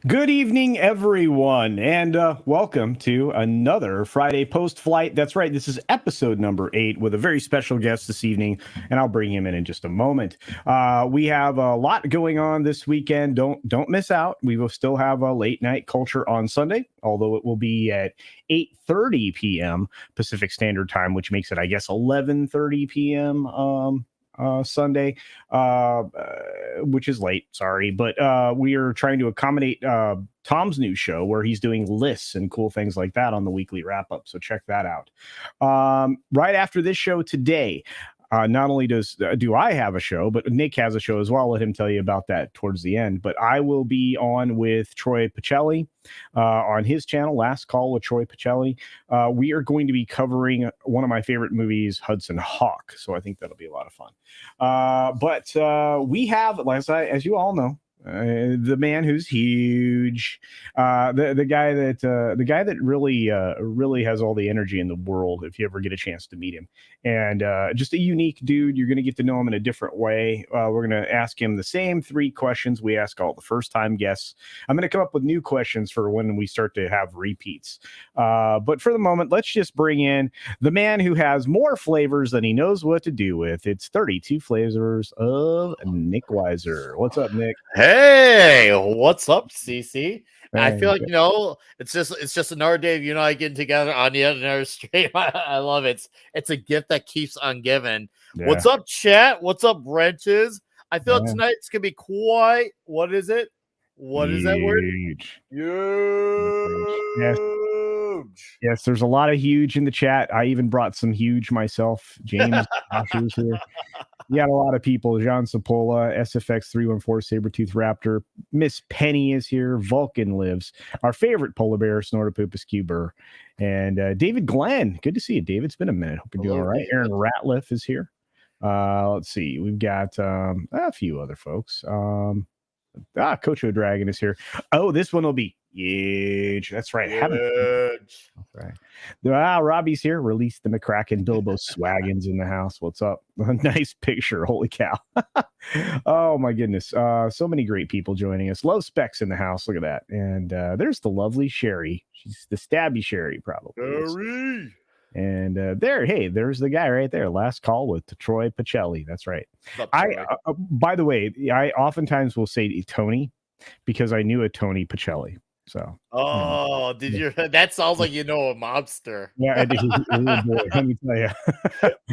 Good evening, everyone, and welcome to another Friday post-flight. That's right, this is episode number 8 with a very special guest this evening, and I'll bring him in just a moment. We have a lot going on this weekend. Don't miss out. We will still have a late night culture on Sunday, although it will be at 8:30 p.m. Pacific Standard Time, which makes it, I guess, 11:30 p.m. Sunday, which is late, sorry, but we are trying to accommodate Tom's new show where he's doing lists and cool things like that on the weekly wrap up. So check that out. Right after this show today, not only do I have a show, but Nick has a show as well. I'll let him tell you about that towards the end. But I will be on with Troy Pacelli on his channel, Last Call with Troy Pacelli. We are going to be covering one of my favorite movies, Hudson Hawk. So I think that'll be a lot of fun. But we have, as you all know, the man who's huge, the guy that really has all the energy in the world. If you ever get a chance to meet him, and just a unique dude, you're going to get to know him in a different way. We're going to ask him the same 3 questions we ask all the first time guests. I'm going to come up with new questions for when we start to have repeats. But for the moment, let's just bring in the man who has more flavors than he knows what to do with. It's 32 flavors of Nickweiser. What's up, Nick? Hey, what's up, CC? Hey, I feel like it's just another day of you and I getting together on yet another stream. I love it. It's a gift that keeps on giving. Yeah. What's up, chat? What's up, wrenches? I feel tonight it's gonna be quite. What is it? What is that word? Huge. Huge. Yes, there's a lot of huge in the chat. I even brought some huge myself. James Josh's here. You got a lot of people. Jean Sapola, SFX314, Sabretooth Raptor. Miss Penny is here. Vulcan lives. Our favorite polar bear, Snortopupus Cuber. And David Glenn. Good to see you, David. It's been a minute. Hope you're doing all right. David. Aaron Ratliff is here. Let's see. We've got a few other folks. Coach O'Dragon is here. Oh, this one will be huge. That's right. Huge. That's right. Robbie's here. Release the McCracken. Bilbo Swaggins in the house. What's up? Nice picture. Holy cow. Oh my goodness. So many great people joining us. Love Specs in the house. Look at that. And there's the lovely Sherry. She's the stabby Sherry, probably. Sherry. And there's the guy right there. Last Call with Troy Pacelli. That's right. By the way, I oftentimes will say Tony because I knew a Tony Pacelli. So. Oh, did you? That sounds like a mobster. Yeah, I did. Let me tell you.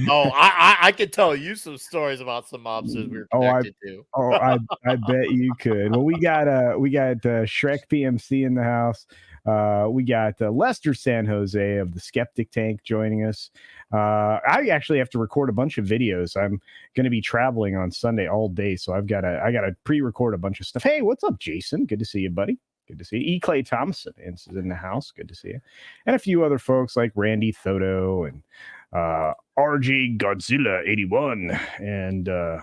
Oh, I could tell you some stories about some mobsters we were connected to. I bet you could. Well, we got Shrek PMC in the house. We got Lester San Jose of the Skeptic Tank joining us. I actually have to record a bunch of videos. I'm going to be traveling on Sunday all day, so I got to pre-record a bunch of stuff. Hey, what's up, Jason? Good to see you, buddy. Good to see you. E. Clay Thompson is in the house. Good to see you. And a few other folks like Randy Thoto and RJ Godzilla 81 and I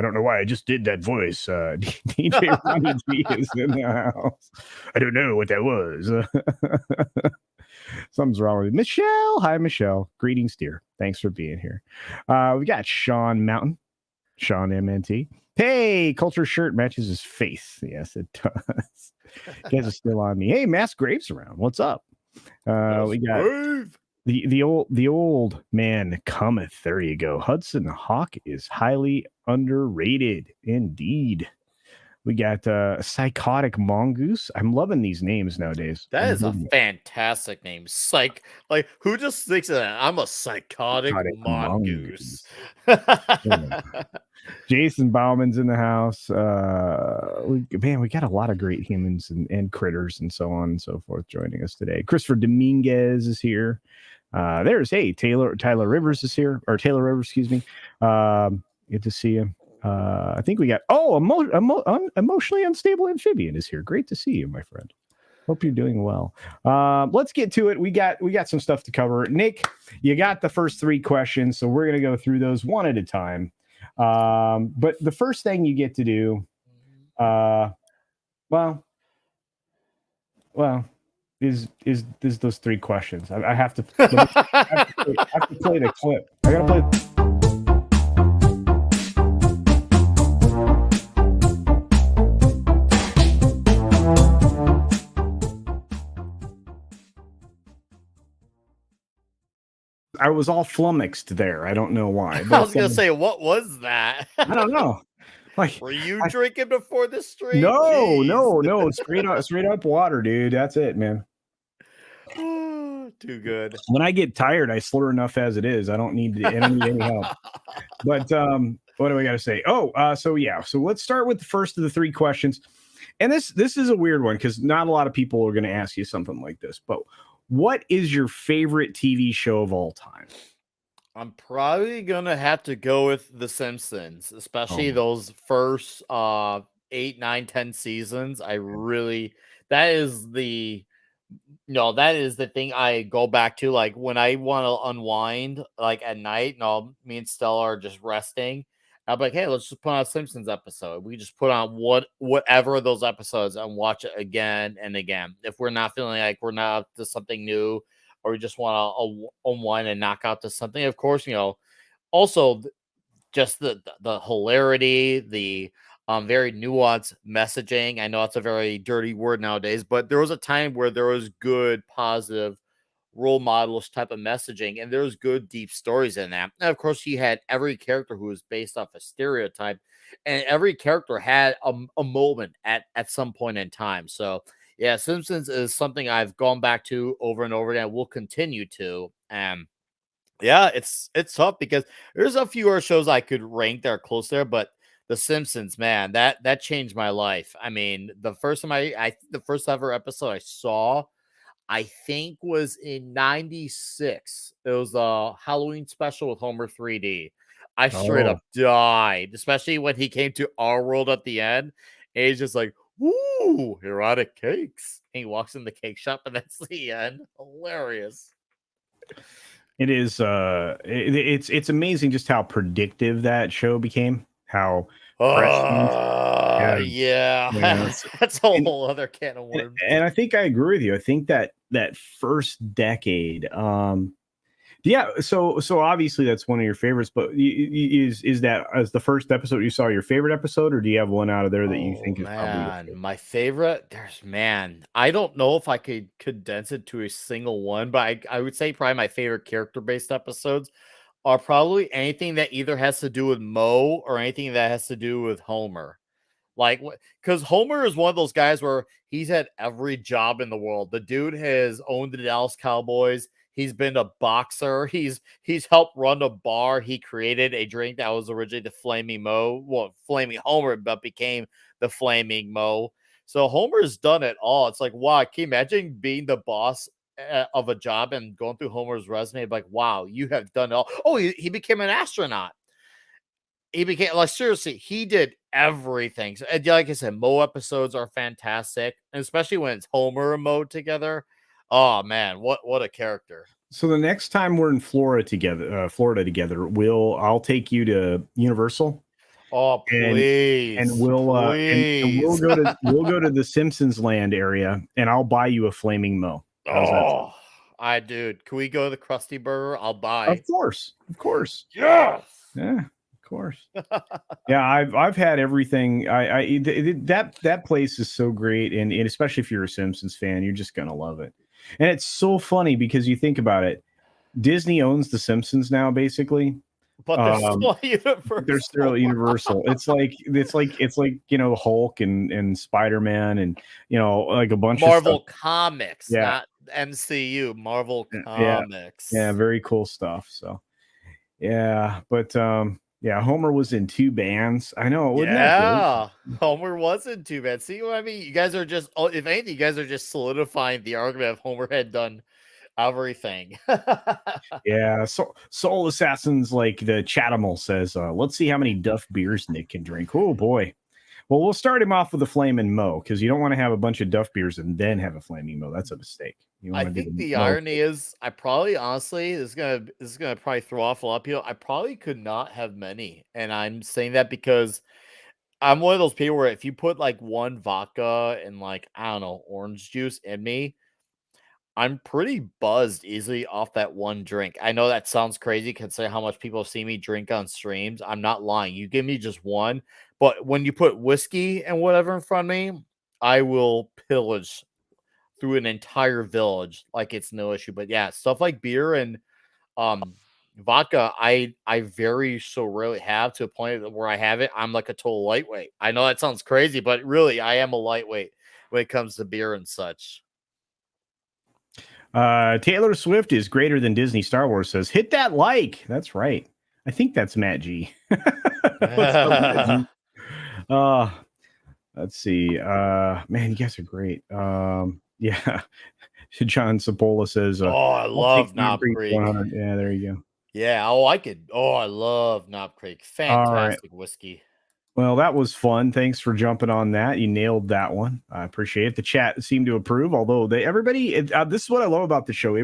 don't know why I just did that voice. DJ Ronnie G is in the house. I don't know what that was. Something's wrong with it. Michelle. Hi, Michelle. Greetings, dear. Thanks for being here. We got Sean Mountain. Sean MNT. Hey, culture shirt matches his face. Yes, it does. You guys are still on me. Hey, Mass Graves around. What's up? We got the old man cometh. There you go. Hudson Hawk is highly underrated indeed. We got Psychotic Mongoose. I'm loving these names nowadays. That is a fantastic name. Like who just thinks of that? I'm a psychotic mongoose. Jason Bauman's in the house. We got a lot of great humans and critters and so on and so forth joining us today. Christopher Dominguez is here. Tyler Rivers is here, or Taylor Rivers, excuse me. Good to see him. I think we got emotionally unstable amphibian is here. Great to see you, my friend. Hope you're doing well. Let's get to it. We got some stuff to cover. Nick, you got the first 3 questions, so we're gonna go through those one at a time. But the first thing you get to do, is those 3 questions. I have to play the clip. I gotta play. I was all flummoxed there. I don't know why, I but was gonna say, what was that? I don't know. Like, Were you I, drinking before the stream? no, Jeez. no, straight up water, dude. That's it, man. Too good. When I get tired, I slur enough as it is. I don't need any help. But what do I got to say? Oh, so yeah, so let's start with the first of the three questions. And this is a weird one because not a lot of people are going to ask you something like this. But what is your favorite TV show of all time? I'm probably gonna have to go with The Simpsons, especially Oh, those first 8, 9, 10 seasons. I really that is the no, that is the thing I go back to, like, when I wanna unwind, like, at night, me and Stella are just resting. I'm like, "Hey, let's just put on a Simpsons episode." We just put on whatever of those episodes and watch it again and again. If we're not feeling like we're not up to something new or we just wanna unwind and knock out to something, of course, also just the hilarity, the very nuanced messaging. I know it's a very dirty word nowadays, but there was a time where there was good, positive role models type of messaging, and there was good, deep stories in that. And of course, you had every character who was based off a stereotype, and every character had a moment at some point in time. So yeah, Simpsons is something I've gone back to over and over again. Will continue to. Yeah, it's tough because there's a few other shows I could rank that are close there, but The Simpsons, man, that changed my life. I mean, the first time the first ever episode I saw, I think was in '96. It was a Halloween special with Homer 3D. I straight oh, up died, especially when he came to our world at the end. And he's just like, "Woo, erotic cakes." And he walks in the cake shop, and that's the end. Hilarious. it is. It's amazing just how predictive that show became. How prescient. Yeah, Yeah, yeah. that's a And, whole other can of worms. and I think I agree with you. I think that first decade. Yeah. So obviously that's one of your favorites. But is that as the first episode you saw your favorite episode, or do you have one out of there that you Oh think is probably your man, favorite? my favorite. I don't know if I could condense it to a single one, but I would say probably my favorite character based episodes are probably anything that either has to do with Mo or anything that has to do with Homer. Like, because Homer is one of those guys where he's had every job in the world. The dude has owned the Dallas Cowboys. He's been a boxer. He's helped run a bar. He created a drink that was originally the Flaming Mo, well, Flaming Homer, but became the Flaming Mo. So Homer's done it all. It's like, wow, can you imagine being the boss of a job and going through Homer's resume? Like, wow, you have done it all. Oh, he became an astronaut. He became like seriously, he did everything. So, and like I said, Mo episodes are fantastic, and especially when it's Homer and Mo together. Oh man, what a character! So the next time we're in Florida together, I'll take you to Universal, Oh and please, and please. we'll go to the Simpsons Land area, and I'll buy you a flaming Mo. How's that sound? Oh, I dude, can we go to the Krusty Burger? I'll buy. Of course, of course, Yes. yeah, of course. Yeah, I've had everything. That place is so great, and especially if you're a Simpsons fan, you're just gonna love it. And it's so funny because you think about it, Disney owns the Simpsons now, basically. But they're Um, still they're universal. still Universal. It's like Hulk and Spider-Man and like a bunch of stuff. Marvel Comics, Yeah, not MCU. Marvel yeah, yeah, Comics. very cool stuff. So yeah, but yeah, Homer was in two bands. I know, wasn't that great? Yeah, Homer wasn't too bad. See what I mean? You guys are just, oh, if anything, you guys are just solidifying the argument of Homer had done everything. Yeah, so Soul Assassins, like the Chatimal says, let's see how many Duff beers Nick can drink. Oh boy. Well, we'll start him off with a flaming Mo because you don't want to have a bunch of Duff beers and then have a flaming Mo. That's a mistake. You I want to do think the the Mo. irony is, I probably honestly this is gonna probably throw off a lot of people. I probably could not have many, and I'm saying that because I'm one of those people where if you put like one vodka and like I don't know orange juice in me, I'm pretty buzzed easily off that one drink. I know that sounds crazy considering how much people see me drink on streams. I'm not lying. You give me just one, but when you put whiskey and whatever in front of me, I will pillage through an entire village like it's no issue. But yeah, stuff like beer and Um, vodka, I very so rarely have, to a point where I have it, I'm like a total lightweight. I know that sounds crazy, but really, I am a lightweight when it comes to beer and such. Taylor Swift is greater than Disney Star Wars says, hit that like. That's right. I think that's Matt G. What's up, Matt G? Uh, let's see. Man, you guys are great. Yeah. John Sapola says, Oh, I I'll take love Knob Knob Creek Creek. 100. Yeah, there you go. Yeah, oh, I could. Oh, I love Knob Creek. All right. Fantastic whiskey. Well, that was fun. Thanks for jumping on that. You nailed that one. I appreciate it. The chat seemed to approve, although this is what I love about the show.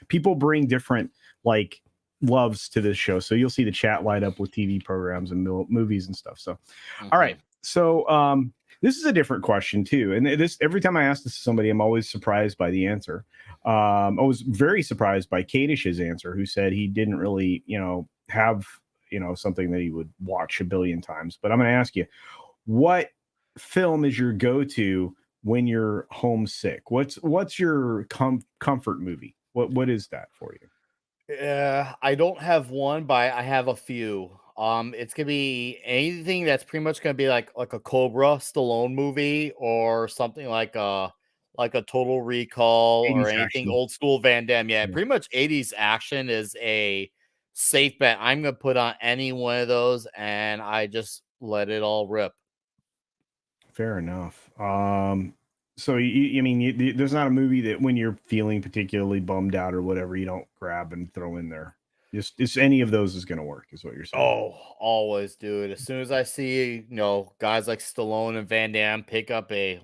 People bring different like loves to this show. So you'll see the chat light up with TV programs and movies and stuff. So, all right. So, this is a different question too. And this, every time I ask this to somebody, I'm always surprised by the answer. I was very surprised by Kadish's answer, who said he didn't really, have something that he would watch a billion times. But I'm going to ask you, what film is your go-to when you're homesick? What's your comfort movie? What is that for you? Yeah, I don't have one, but I have a few. It's gonna be anything that's pretty much gonna be like a Cobra Stallone movie, or something like a Total Recall, or 80s anything action. old school Van Damme. Yeah, Yeah, pretty much 80s action is a safe bet. I'm gonna put on any one of those, and I just let it all rip. fair enough. So I mean, there's not a movie that when you're feeling particularly bummed out or whatever, you don't grab and throw in there. Just any of those is going to work, is what you're saying. Oh, always, dude. As soon as I see, guys like Stallone and Van Damme pick up a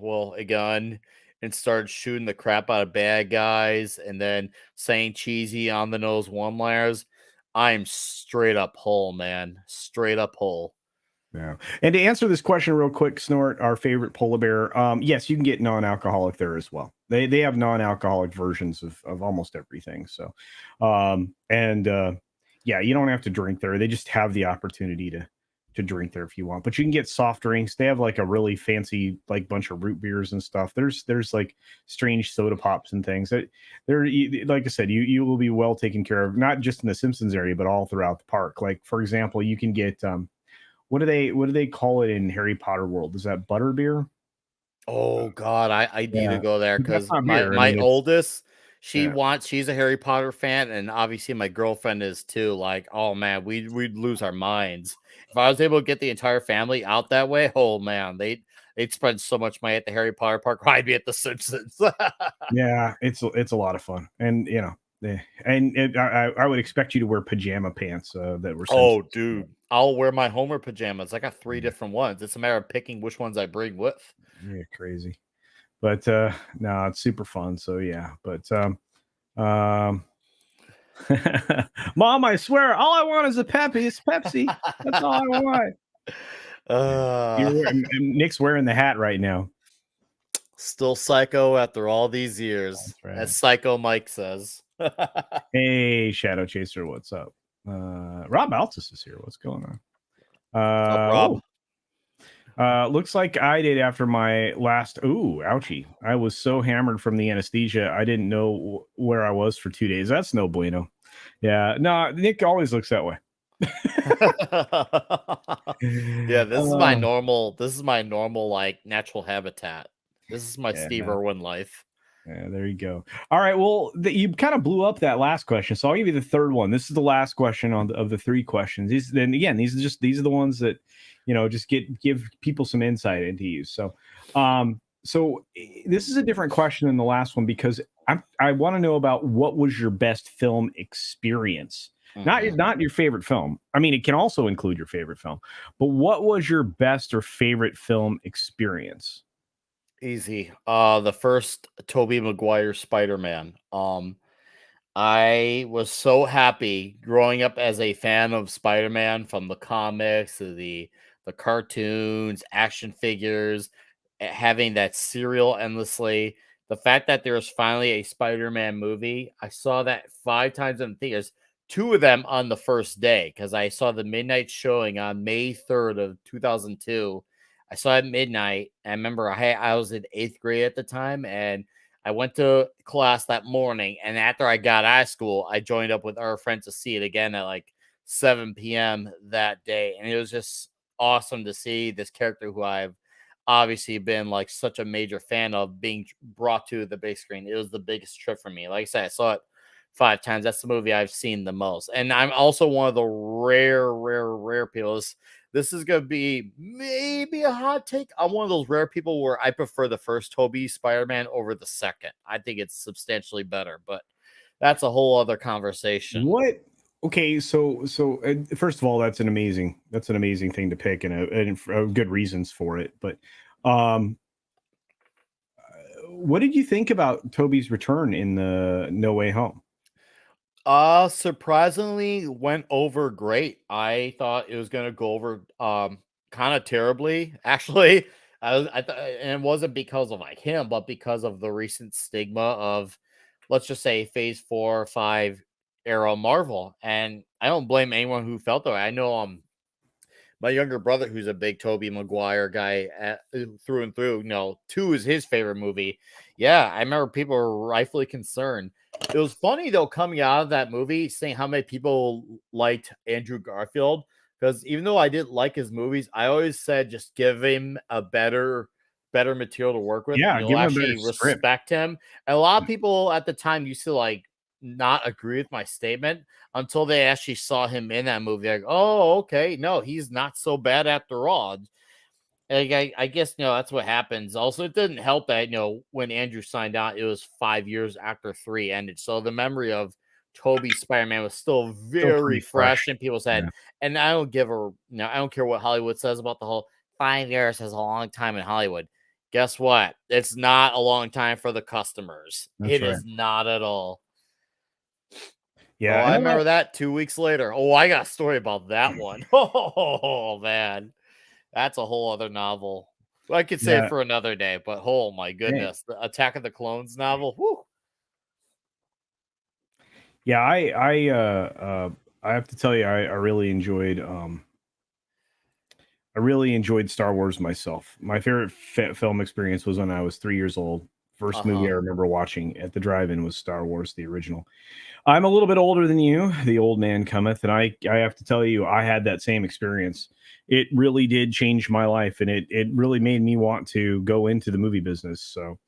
gun and start shooting the crap out of bad guys, and then saying cheesy on the nose one-liners, I'm straight up whole, man. Straight up whole. Yeah. And to answer this question real quick, Snort, our favorite polar bear, yes, you can get non-alcoholic there as well. They have non-alcoholic versions of almost everything. So, and yeah, you don't have to drink there. They just have the opportunity to drink there if you want. But you can get soft drinks. They have like a really fancy like bunch of root beers and stuff. There's like strange soda pops and things. They're like I said, you will be well taken care of, not just in the Simpsons area, but all throughout the park. Like for example, you can get what do they call it in Harry Potter world? Is that butterbeer? Oh God, I need to Yeah. go there, That's because not my beer. I my mean, it's oldest, yeah. she's a Harry Potter fan, and obviously my girlfriend is too. Like, oh man, we'd lose our minds if I was able to get the entire family out that way. Oh man, they'd spend so much money at the Harry Potter park. I'd be at the Simpsons. Yeah, it's a lot of fun. And I would expect you to wear pajama pants that were Oh, Simpsons. dude, I'll wear my Homer pajamas. I got three Yeah, different ones. It's a matter of picking which ones I bring with. yeah, crazy. But no, it's super fun. So yeah. But um Mom, I swear, all I want is a Pepsi. That's all I want. Yeah. uh, Nick's wearing the hat right now. Still psycho after all these years, That's right. as Psycho Mike says. Hey, Shadow Chaser, what's up? Rob Altus is here. What's going on? What's up, Rob? Looks like I did after my last. Ooh, ouchie! I was so hammered from the anesthesia, I didn't know where I was for 2 days. That's no bueno. Yeah, no, Nick always looks that way. Yeah, Uh, this is my normal, like, natural habitat. This is my Steve yeah, Irwin life. yeah, there you go. All right, well, you kind of blew up that last question, so I'll give you the third one. This is the last question of the three questions. These are the ones that just give people some insight into you. So this is a different question than the last one because I want to know about what was your best film experience. Mhm. Not your favorite film. I mean, it can also include your favorite film, but what was your best or favorite film experience? Easy. The first Tobey Maguire Spider-Man. I was so happy growing up as a fan of Spider-Man, from the comics to the cartoons, action figures, having that serial endlessly. The fact that there was finally a Spider-Man movie, I saw that 5 times in theaters, two of them on the first day, because I saw the midnight showing on May 3rd of 2002. I saw it at midnight. I remember I was in 8th grade at the time, and I went to class that morning, and after I got out of school, I joined up with our friends to see it again at like 7 p.m. that day. And it was just awesome to see this character who I've obviously been like such a major fan of being brought to the big screen. It was the biggest trip for me. Like I said, I saw it 5 times. That's the movie I've seen the most. And I'm also one of the rare people. This is going to be maybe a hot take. I'm one of those rare people where I prefer the first Tobey Spider-Man over the second. I think it's substantially better, but that's a whole other conversation. What? Okay, so first of all, that's an amazing thing to pick, and good reasons for it. But what did you think about Toby's return in the No Way Home? Surprisingly went over great. I thought it was gonna go over kind of terribly. Actually, I thought, and it wasn't because of like him, but because of the recent stigma of, let's just say, Phase 4 or 5 era Marvel. And I don't blame anyone who felt that way. I know my younger brother, who's a big Tobey Maguire guy through and through, 2 is his favorite movie. Yeah, I remember people were rightfully concerned. It was funny though, coming out of that movie, seeing how many people liked Andrew Garfield. Because even though I didn't like his movies, I always said just give him a better material to work with. Yeah, You'll give him a better actually script. respect him. And a lot of people at the time used to like not agree with my statement until they actually saw him in that movie. Like, oh, okay, no, he's not so bad after all. I guess that's what happens. Also, it didn't help that when Andrew signed out, it was 5 years after 3 ended, so the memory of Tobey's Spider-Man was still Still very pretty fresh fresh. in people's head. Yeah, And I don't give a I don't care what Hollywood says about the whole 5 years is a long time in Hollywood. Guess what? It's not a long time for the customers. that's It right. is not at all. Yeah, Oh, and I remember that 2 weeks later. Oh, I got a story about that one. Oh man, that's a whole other novel. Well, I could say it yeah. for another day, but oh my Hey, goodness, the Attack of the Clones novel. Whew. yeah. I have to tell you, I really enjoyed Star Wars myself. My favorite film experience was when I was 3 years old. First movie I Uh-huh. remember watching at the drive-in was Star Wars, the original. I'm a little bit older than you, the old man cometh, and I have to tell you, I had that same experience. It really did change my life, and it really made me want to go into the movie business. So,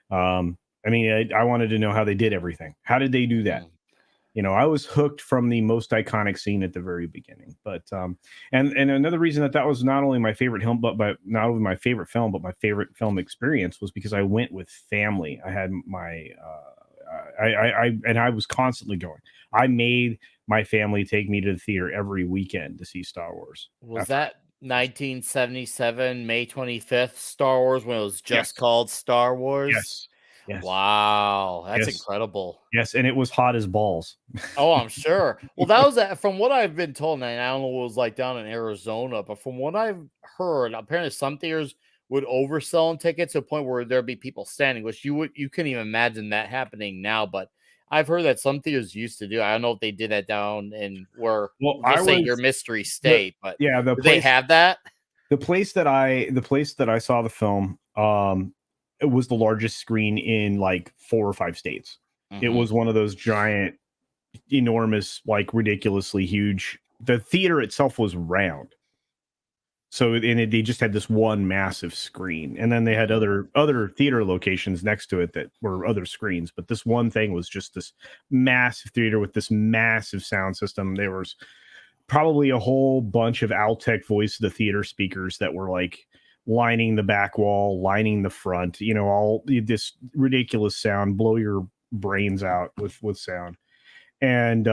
I mean, I wanted to know how they did everything. How did they do that? Mhm. I was hooked from the most iconic scene at the very beginning. But and another reason that was not only my favorite film, but not only my favorite film, but my favorite film experience was because I went with family. I had my I was constantly going. I made my family take me to the theater every weekend to see Star Wars. Was After that 1977 May 25th Star Wars when it was just yes, called Star Wars? yes, yes, Wow, that's yes, incredible. yes, and it was hot as balls. Oh, I'm sure. Well, that was from what I've been told, and I don't know what it was like down in Arizona, but from what I've heard, apparently some theaters would oversell on tickets to a point where there'd be people standing, which you couldn't even imagine that happening now. But I've heard that some theaters used to do. I don't know if they did that down in where Well, we'll I just say was your mystery the state, but yeah the do they place have that? the place that I saw the film, it was the largest screen in like 4 or 5 states. It Hmm. was one of those giant, enormous, like ridiculously huge. The theater itself was round, so they just had this one massive screen, and then they had Hmm. other theater locations next to it that were other screens. But this one thing was just this massive theater with this massive sound system. There was probably a whole bunch of Altec voice of the theater speakers that were like lining the back wall, lining the front, all this ridiculous sound, blow your brains out with sound. And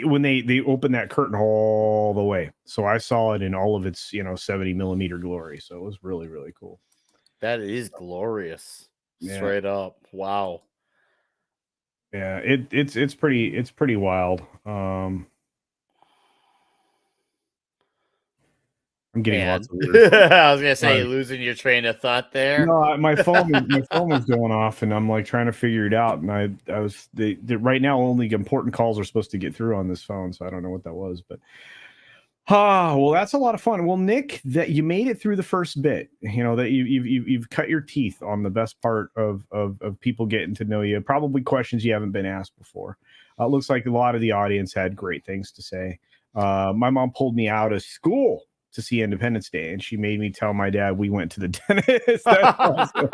when they opened that curtain all the way, so I saw it in all of its 70 millimeter glory. So it was really really cool. That is glorious. Yeah, Straight up. Wow. yeah, it's pretty wild. I'm getting lots And of weird phone I calls. was gonna say Sorry. losing your train of thought there. No, my phone was going off, and I'm like trying to figure it out. And I was right now only important calls are supposed to get through on this phone, so I don't know what that was. But Well, that's a lot of fun. Well, Nick, that you made it through the first bit. You know that you've cut your teeth on the best part of people getting to know you. Probably questions you haven't been asked before. Looks like a lot of the audience had great things to say. My mom pulled me out of school to see Independence Day, and she made me tell my dad we went to the dentist. That's awesome.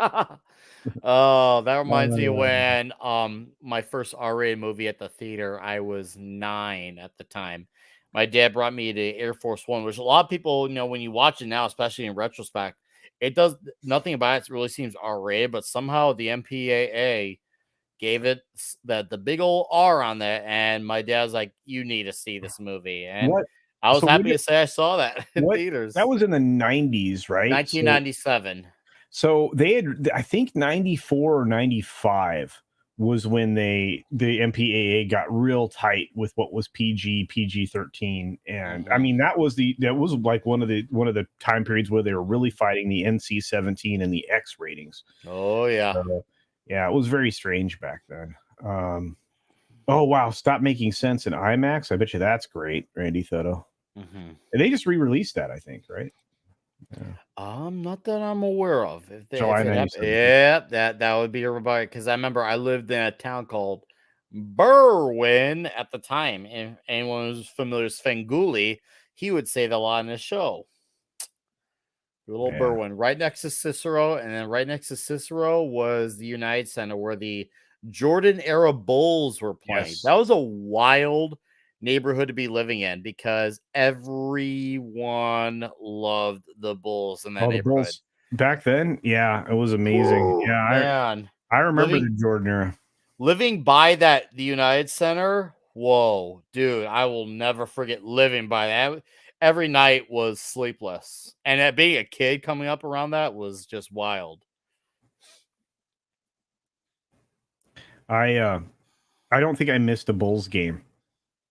Oh, that reminds me when my first R-rated movie at the theater, I was 9 at the time. My dad brought me to Air Force One, which a lot of people, when you watch it now, especially in retrospect, it does nothing about it really seems R-rated, but somehow the MPAA gave it the big old R on that, and my dad's like, "You need to see this movie," and What? I was So happy to say I saw that in what? That theaters. was in the 90s, right? 1997. So they had, I think, 94 or 95 was when the MPAA got real tight with what was PG 13, and I mean that was like one of the time periods where they were really fighting the NC-17 and the X ratings. Oh yeah. So, yeah, it was very strange back then. Oh wow, Stop Making Sense in IMAX. I bet you that's great, Randy Thoto. Mhm. And they just re-released that, I think, right? Not that I'm aware of. July If it happened, 97. yeah, that would be everybody. Because I remember I lived in a town called Berwyn at the time, and anyone who's familiar with Svengoolie, he would say that a lot in his show. Little Yeah. Berwyn, right next to Cicero, and then right next to Cicero was the United Center where the Jordan era Bulls were playing. Yes. That was a wild neighborhood to be living in because everyone loved the Bulls in that Oh, the neighborhood. Bulls back then, yeah, it was amazing. Ooh, Yeah, man, I remember the Jordan era. living by the United Center. Whoa, dude, I will never forget living by that. Every night was sleepless, and that being a kid coming up around that was just wild. I don't think I missed a Bulls game.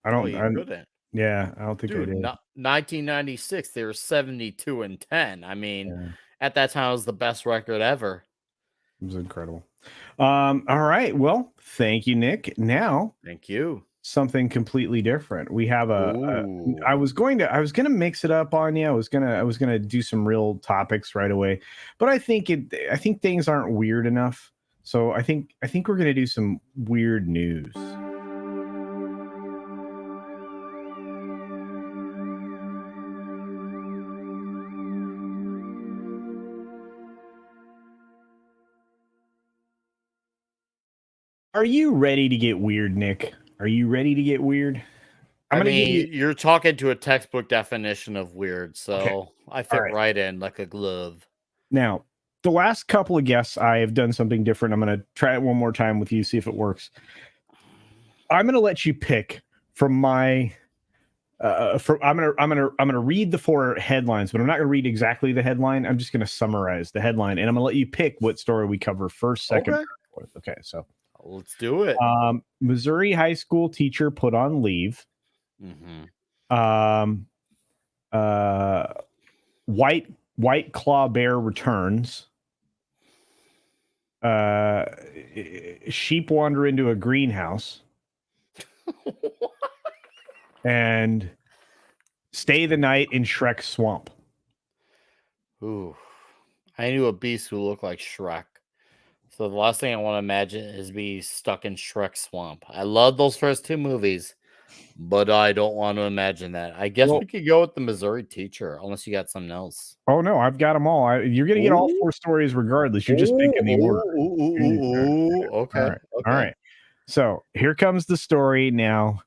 I Oh, don't. you couldn't. Yeah, I don't think I Dude, did. 1996, they were 72-10. I mean, Yeah, at that time, it was the best record ever. it was incredible. All right. Well, thank you, Nick. Now, Thank you. something completely different. We have Ooh. I was going to mix it up on you. I was gonna do some real topics right away, but I think things aren't weird enough. So I think we're gonna do some weird news. Are you ready to get weird, Nick? Are you ready to get weird? I Gonna give you. mean, you're talking to a textbook definition of weird, Okay. so I All fit right. right in like a glove. Now, the last couple of guests, I have done something different. I'm going to try it one more time with you, see if it works. I'm going to let you pick from my. I'm gonna read the 4 headlines, but I'm not gonna read exactly the headline. I'm just gonna summarize the headline, and I'm gonna let you pick what story we cover first, second, Okay. third, fourth. Okay, so Let's do it. Missouri high school teacher put on leave. Mm-hmm. White claw bear returns. Sheep wander into a greenhouse. And stay the night in Shrek swamp. Ooh, I knew a beast who looked like Shrek. So the last thing I want to imagine is be stuck in Shrek swamp. I love those first 2 movies, but I don't want to imagine that. I guess we could go with the Missouri teacher, unless you got something else. Oh no, I've got them all. You're gonna get all 4 stories regardless. You're just picking the order. Okay. All right. So here comes the story now.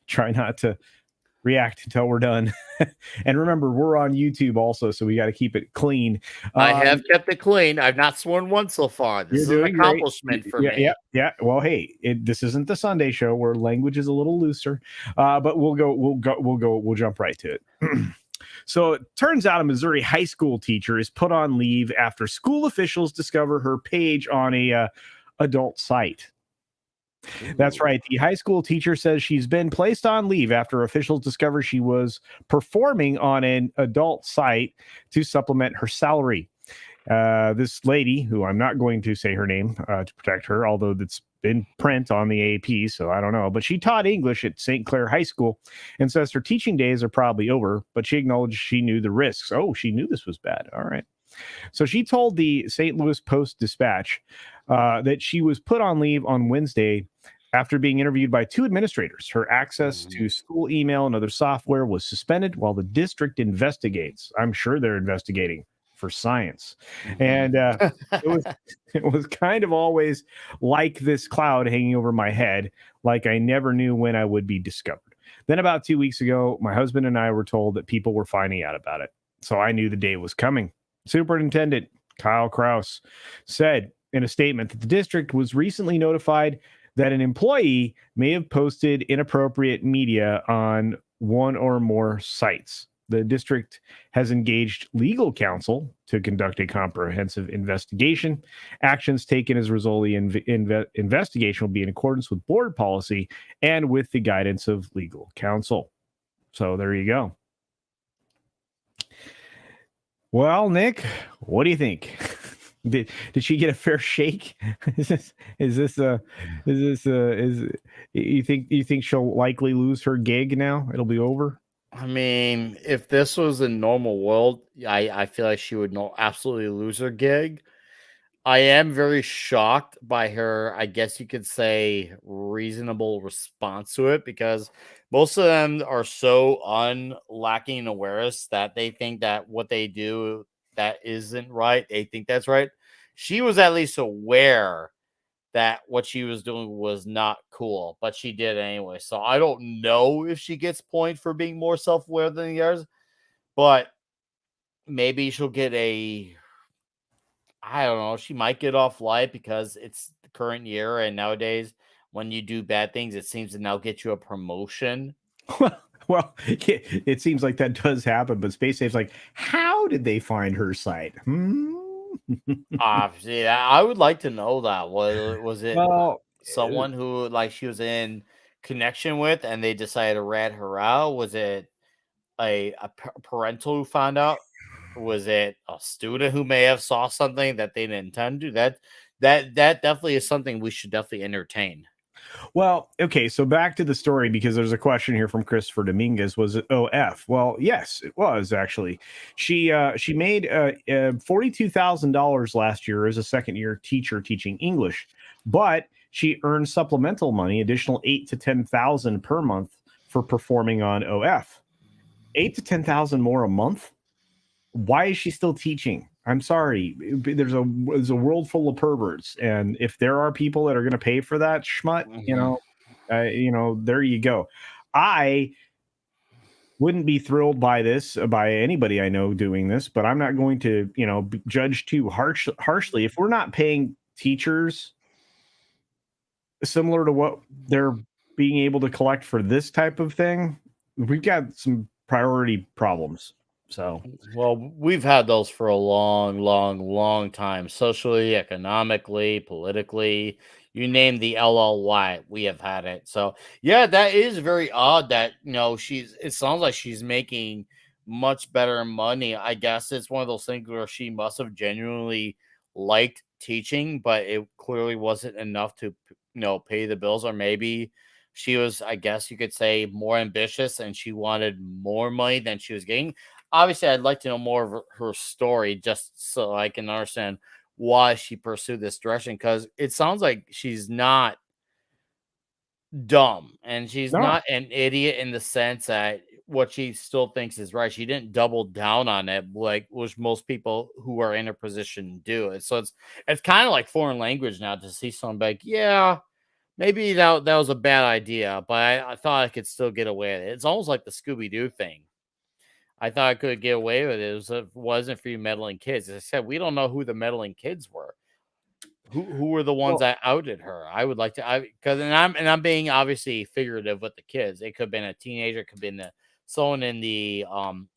Try not to react until we're done. And remember, we're on YouTube also, so we got to keep it clean. I have kept it clean. I've not sworn once so far. This is an accomplishment for me. Yeah. Well, hey, this isn't the Sunday show where language is a little looser, but we'll jump right to it. So it turns out a Missouri high school teacher is put on leave after school officials discover her page on a adult site. That's right. The high school teacher says she's been placed on leave after officials discover she was performing on an adult site to supplement her salary. This lady, who I'm not going to say her name to protect her, although it's in print on the AP, so I don't know. But she taught English at St. Clair High School and says her teaching days are probably over, but she acknowledged she knew the risks. Oh, she knew this was bad. All right. So she told the St. Louis Post-Dispatch that she was put on leave on Wednesday after being interviewed by 2 administrators. Her access to school email and other software was suspended while the district investigates. I'm sure they're investigating for science. And it was kind of always like this cloud hanging over my head, like I never knew when I would be discovered. Then about 2 weeks ago, my husband and I were told that people were finding out about it. So I knew the day was coming. Superintendent Kyle Kraus said in a statement that the district was recently notified that an employee may have posted inappropriate media on one or more sites. The district has engaged legal counsel to conduct a comprehensive investigation. Actions taken as a result of the investigation will be in accordance with board policy and with the guidance of legal counsel. So there you go. Well, Nick, what do you think? Did she get a fair shake? Is you think she'll likely lose her gig now? It'll be over. I mean, if this was a normal world, I feel like she would absolutely lose her gig. I am very shocked by her, I guess you could say, reasonable response to it, because most of them are so lacking in awareness that they think that what they do that isn't right, they think that's right. She was at least aware that what she was doing was not cool, but she did anyway. So I don't know if she gets point for being more self-aware than the others, but maybe she'll get I don't know. She might get off light because it's the current year, and nowadays, when you do bad things, it seems to now get you a promotion. Well, it seems like that does happen, but Space Safe's like, how did they find her site? See, I would like to know that. Was it someone who she was in connection with, and they decided to rat her out? Was it a parental who found out? Was it a student who may have saw something that they didn't intend to? That definitely is something we should definitely entertain. Well, okay, so back to the story, because there's a question here from Christopher Dominguez. Was it OF? Well, yes, it was actually. She made $42,000 last year as a second-year teacher teaching English, but she earned supplemental money, additional $8,000 to $10,000 per month for performing on OF. $8,000 to $10,000 more a month. Why is she still teaching? I'm sorry. There's a world full of perverts, and if there are people that are going to pay for that schmut, there you go. I wouldn't be thrilled by this, by anybody I know doing this, but I'm not going to, judge too harshly. If we're not paying teachers similar to what they're being able to collect for this type of thing, we've got some priority problems. So, well, we've had those for a long time, socially, economically, politically. You name the LLY, we have had it. So, yeah, that is very odd that, it sounds like she's making much better money. I guess it's one of those things where she must have genuinely liked teaching, but it clearly wasn't enough to, pay the bills, or maybe she was, I guess you could say, more ambitious and she wanted more money than she was getting. Obviously, I'd like to know more of her story just so I can understand why she pursued this direction, because it sounds like she's not dumb and she's not an idiot in the sense that what she still thinks is right. She didn't double down on it like which most people who are in her position do. So it's kind of like foreign language now to see someone like, yeah, maybe that was a bad idea, but I thought I could still get away with it. It's almost like the Scooby-Doo thing. I thought I could get away with it. It wasn't for you meddling kids. As I said, we don't know who the meddling kids were. Who were the ones that outed her? I would like to, I'm being obviously figurative with the kids. It could have been a teenager, it could have been someone in the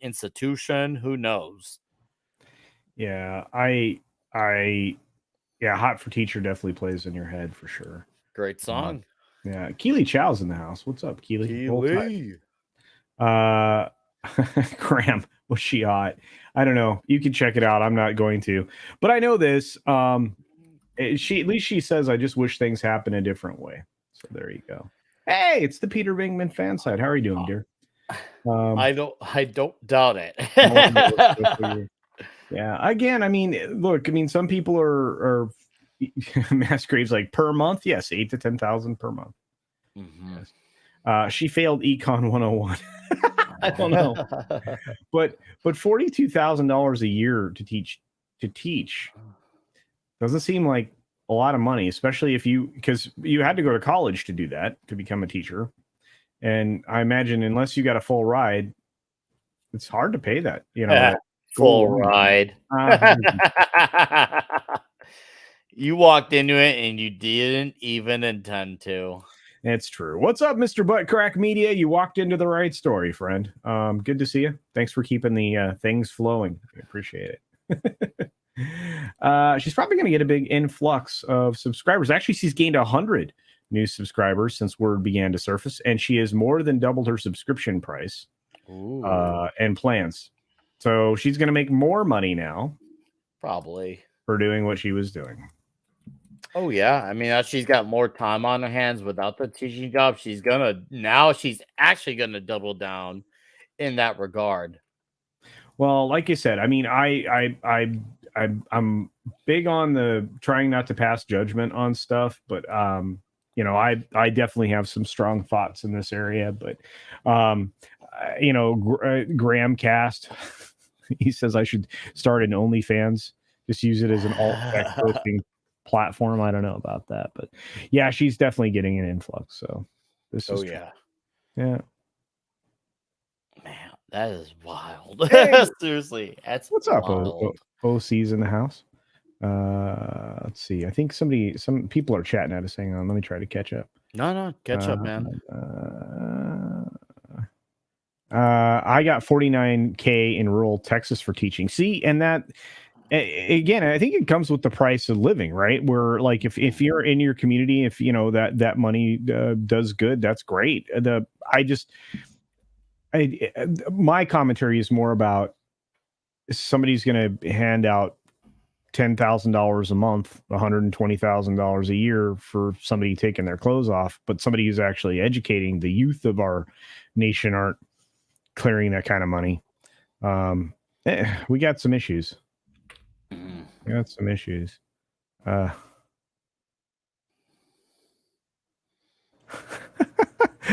institution. Who knows? Yeah, Hot for Teacher definitely plays in your head for sure. Great song. Yeah, Keely Chow's in the house. What's up, Keely? Keely. Graham, was she hot? I don't know. You can check it out. I'm not going to, but I know this. At least she says, I just wish things happen a different way. So there you go. Hey, it's the Peter Bingman fan side. How are you doing, dear? I don't doubt it. Yeah. Again, I mean, look, I mean, some people are mass graves like per month. Yes, 8 to 10,000 per month. Mhm. Yes. She failed Econ 101. I don't know, but $42,000 a year to teach doesn't seem like a lot of money, especially because you had to go to college to do that, to become a teacher. And I imagine unless you got a full ride, it's hard to pay that, Full ride. Uh, You walked into it and you didn't even intend to. It's true. What's up, Mr. Butt Crack Media? You walked into the right story, friend. Good to see you. Thanks for keeping the things flowing. I appreciate it. She's probably going to get a big influx of subscribers. Actually, she's gained 100 new subscribers since word began to surface, and she has more than doubled her subscription price and plans. So she's going to make more money now, probably, for doing what she was doing. Oh yeah, I mean, she's got more time on her hands without the teaching job. She's actually gonna double down in that regard. Well, like you said, I mean, I'm big on the trying not to pass judgment on stuff, but I definitely have some strong thoughts in this area. But Graham Cast, he says I should start an OnlyFans, just use it as an alt text posting platform. I don't know about that, but yeah, she's definitely getting an influx. So this is yeah. Man, that is wild. Hey. Seriously, that's what's wild. up, OC's in the house. Let's see. I think some people are chatting at us. Hang on, let me try to catch up. No, catch up, man. I got 49K in rural Texas for teaching. See, and that again, I think it comes with the price of living, right? Where like if you're in your community, if you know that money does good, that's great. My commentary is more about somebody's going to hand out $10,000 a month, $120,000 a year for somebody taking their clothes off, but somebody who's actually educating the youth of our nation aren't clearing that kind of money. We got some issues. We got some issues.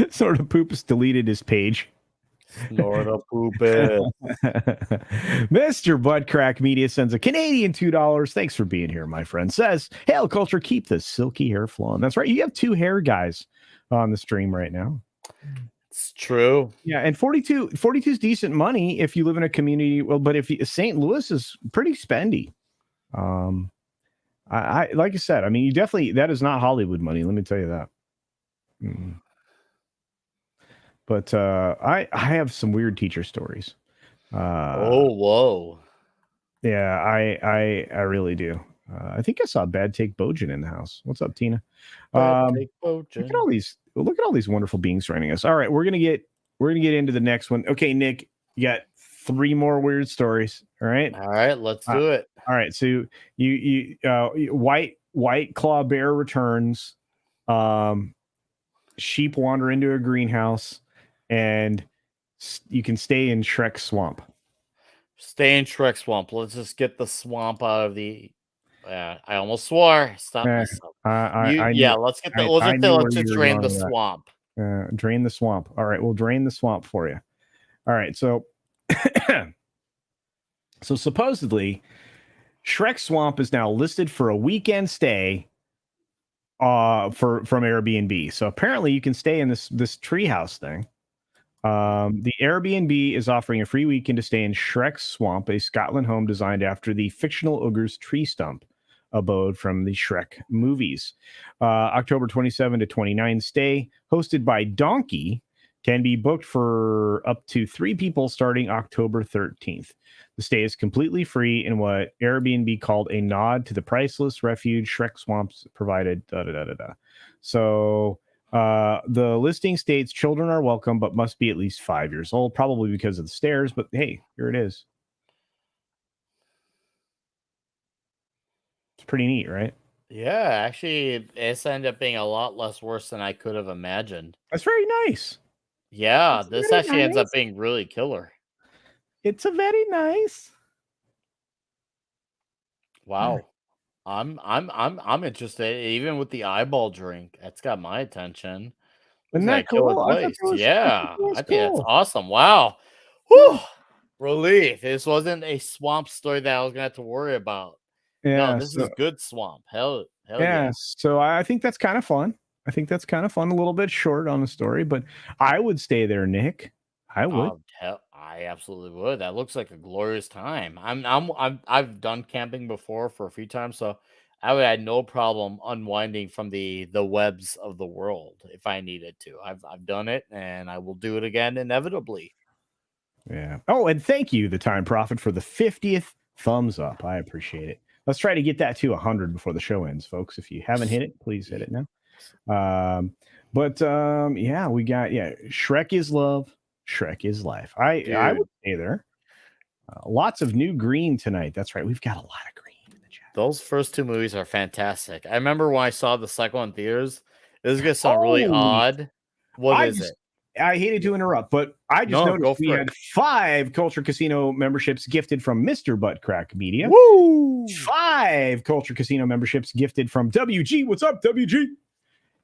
Sort of Poop has deleted his page. Snort a poop. Mr. Buttcrack Media sends a Canadian $2. Thanks for being here, my friend. Says, Hail Culture, keep the silky hair flowing. That's right. You have two hair guys on the stream right now. It's true. Yeah, and 42 is decent money if you live in a community. Well, but if St. Louis is pretty spendy. I like I said, I mean, that is not Hollywood money. Let me tell you that. But I have some weird teacher stories. Whoa. Yeah, I really do. I think I saw Bad Take Bojan in the house. What's up, Tina? Look at all these wonderful beings joining us. All right, we're gonna get into the next one. Okay, Nick, you got 3 more weird stories. All right, let's do it. All right, so you white claw bear returns. Sheep wander into a greenhouse, and you can stay in Shrek swamp. Stay in Shrek swamp. Let's just get the swamp out of the. I almost swore. Stop myself. Let's get the. Let's just drain the swamp. Drain the swamp. All right, we'll drain the swamp for you. All right, so so supposedly, Shrek Swamp is now listed for a weekend stay. From Airbnb. So apparently, you can stay in this treehouse thing. The Airbnb is offering a free weekend to stay in Shrek Swamp, a Scotland home designed after the fictional ogre's tree stump abode from the Shrek movies. October 27 to 29 stay, hosted by Donkey, can be booked for up to 3 people starting October 13th. The stay is completely free in what Airbnb called a nod to the priceless refuge Shrek Swamps provided. So the listing states children are welcome, but must be at least 5 years old, probably because of the stairs. But hey, here it is. It's pretty neat, right? Yeah, actually, it's ended up being a lot less worse than I could have imagined. That's very nice. Yeah, It's this very actually ends up nice. being really killer. It's a very nice. Wow. I'm interested, even with the eyeball drink. That's got my attention. Looks Isn't like that a killer cool? place. I thought Yeah, that was I think that's cool. awesome. Wow. Yeah. Whew. Relief. This wasn't a swamp story that I was gonna have to worry about. No, Yeah. this is good swamp. Hell yeah. Yeah, so I think that's kind of fun. I think that's kind of fun. A little bit short on the story, but I would stay there, Nick. I would. Hell, I absolutely would. That looks like a glorious time. I've done camping before for a few times, so I would have no problem unwinding from the webs of the world if I needed to. I've done it, and I will do it again inevitably. Yeah. Oh, and thank you, the Time Prophet, for the 50th thumbs up. I appreciate it. Let's try to get that to 100 before the show ends, folks. If you haven't hit it, please hit it now. Yeah, we got Shrek is love, Shrek is life. I would Dude, stay there. Lots of new green tonight. That's right. We've got a lot of green in the chat. those first two movies are fantastic. I remember when I saw the second one in theaters. This is gonna sound really Holy odd. What I is just it? I hated to interrupt, but I just No, noticed go we for it. had 5 Culture Casino memberships gifted from Mr. Buttcrack Media. Woo! 5 Culture Casino memberships gifted from WG. What's up, WG?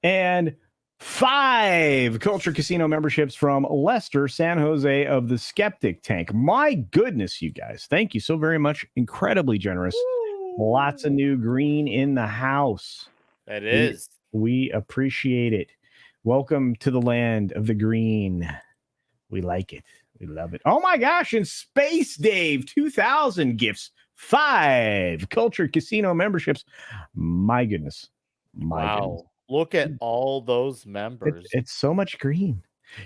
And 5 Culture Casino memberships from Lester San Jose of the Skeptic Tank. My goodness, you guys. Thank you so very much. Incredibly generous. Lots of new green in the house. It We is. we appreciate it. Welcome to the land of the green. We like it. We love it. Oh my gosh, and Space Dave 2000 gifts. 5 Culture Casino memberships. My goodness. My goodness. Wow. Look at all those It's members. it's so much green.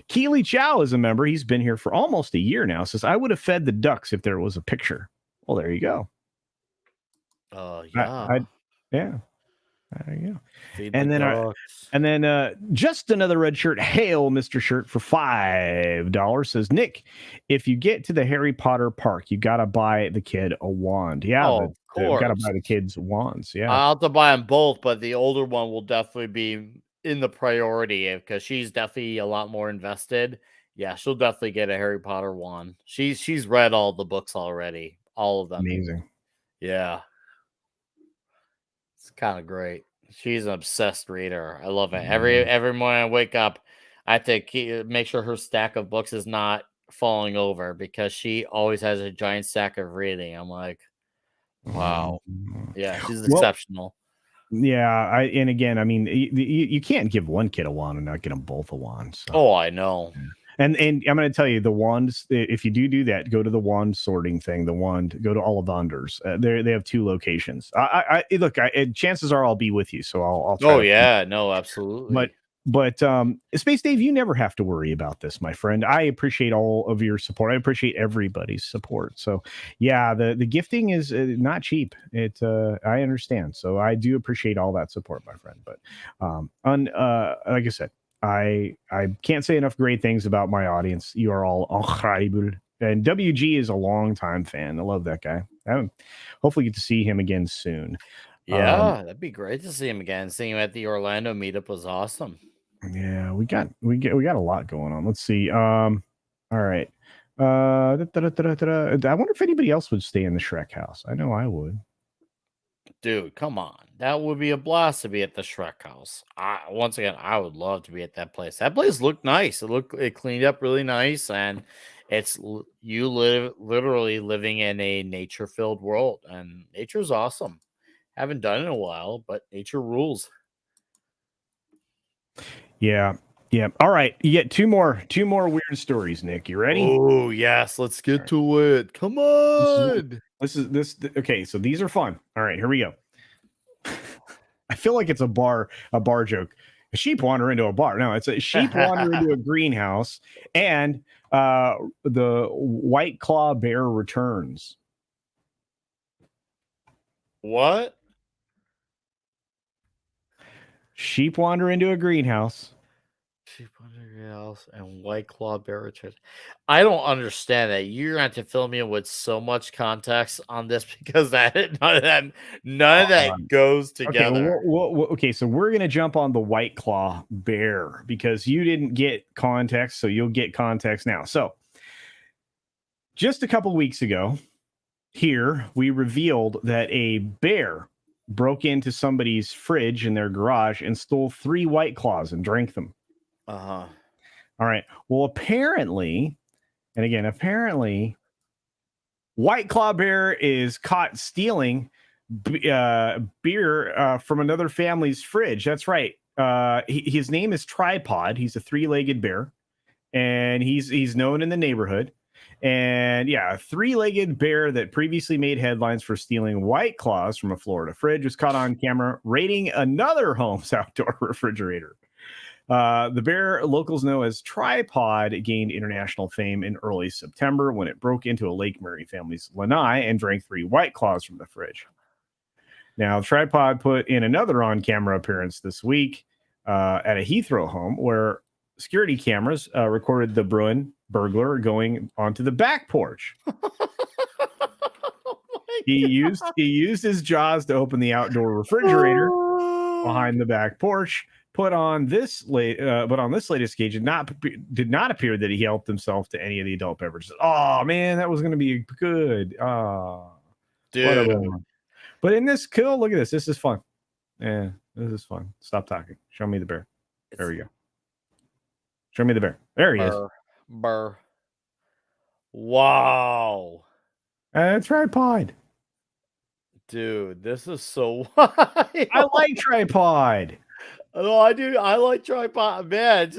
Keely Chow is a member. He's been here for almost a year now. Says I would have fed the ducks if there was a picture. Well, there you go. Yeah. I yeah. There you go. Feed the And then ducks. just another red shirt. Hail, Mr. Shirt, for $5 says Nick. If you get to the Harry Potter park, you gotta buy the kid a wand. Yeah, Oh, of gotta course. buy the kids wands. Yeah, I'll have to buy them both, but the older one will definitely be in the priority because she's definitely a lot more invested. Yeah, she'll definitely get a Harry Potter one. She's read all the books already, all of them. amazing. Yeah, it's kind of great. She's an obsessed reader. I love it. Every morning I wake up, I have to make sure her stack of books is not falling over because she always has a giant stack of reading. I'm like, wow. Yeah, she's Well, exceptional. yeah. And again, I mean, you can't give one kid a wand and not get them both a wand. So. Oh, I know. And I'm going to tell you the wands. If you do that, go to the wand sorting thing. The wand, go to Ollivanders. They have 2 locations. Look. Chances are I'll be with you, so I'll try Oh to. yeah, no, But absolutely. Space Dave, you never have to worry about this, my friend. I appreciate all of your support. I appreciate everybody's support. So yeah, the gifting is not cheap. I understand. So I do appreciate all that support, my friend. But like I said, I can't say enough great things about my audience. You are all incredible. And WG is a longtime fan. I love that guy. Hopefully get to see him again soon. Yeah, that'd be great to see him again. Seeing him at the Orlando meetup was awesome. Yeah, we got a lot going on. Let's see. All right. I wonder if anybody else would stay in the Shrek house. I know I would. Dude, come on. That would be a blast to be at the Shrek house. Once again, I would love to be at that place. That place looked nice. It cleaned up really nice, and you live literally living in a nature-filled world, and nature's awesome. Haven't done it in a while, but nature rules. Yeah. Yeah. All right. You get two more weird stories, Nick. You ready? Oh, yes, let's All get right. to it. Come This is on. okay, so these are fun. All right, here we go. I feel like it's a bar joke. A sheep wander into a bar. No, it's a sheep wander into a greenhouse, and the white claw bear returns. What? Sheep wander into a greenhouse. Sheep under Else and White Claw Barricade. I don't understand that. You're going to have to fill me in with so much context on this because none of that goes Okay, together. okay, so we're gonna jump on the White Claw bear because you didn't get context, so you'll get context now. So, just a couple weeks ago, here we revealed that a bear broke into somebody's fridge in their garage and stole 3 White Claws and drank them. Uh-huh. All right. Well, apparently, and again, apparently, White Claw Bear is caught stealing beer from another family's fridge. That's right. His name is Tripod. He's a 3-legged bear, and he's known in the neighborhood. And yeah, a 3-legged bear that previously made headlines for stealing White Claws from a Florida fridge was caught on camera raiding another home's outdoor refrigerator. The bear locals know as Tripod gained international fame in early September when it broke into a Lake Murray family's lanai and drank 3 White Claws from the fridge. Now, Tripod put in another on-camera appearance this week at a Heathrow home where security cameras recorded the Bruin burglar going onto the back porch. He used his jaws to open the outdoor refrigerator behind the back porch. But on this latest gauge, did not appear that he helped himself to any of the adult beverages. Oh man, that was going to be good. Oh, dude. But in this kill, look at this. This is fun. Yeah, this is fun. Stop talking. Show me the bear. There we go. Show me the bear. There he is. Burr. Wow. Tripod. Dude, this is so wild. I like Tripod. No, I do. I like Tripod. Man,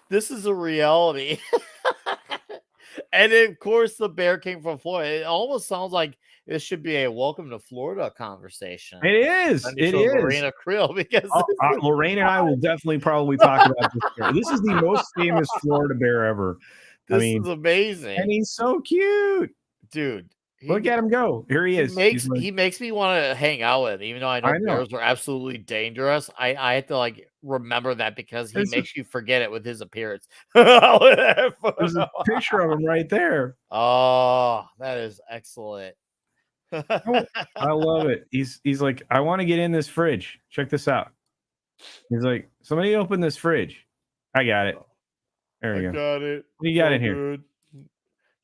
this is a reality. And of course, the bear came from Florida. It almost sounds like this should be a welcome to Florida conversation. It is. It is. Lorena Creel, because Lorraine and I will definitely probably talk about this bear. This is the most famous Florida bear ever. This is amazing. And he's so cute. Dude. Look at him go. Here he is. He makes me want to hang out with him, even though I know bears are absolutely dangerous. I have to remember that because he makes you forget it with his appearance. There's a picture of him right there. Oh, that is excellent. I love it. He's like, I want to get in this fridge. Check this out. He's like, somebody open this fridge. I got it. There we go. Got it. What do you got in here?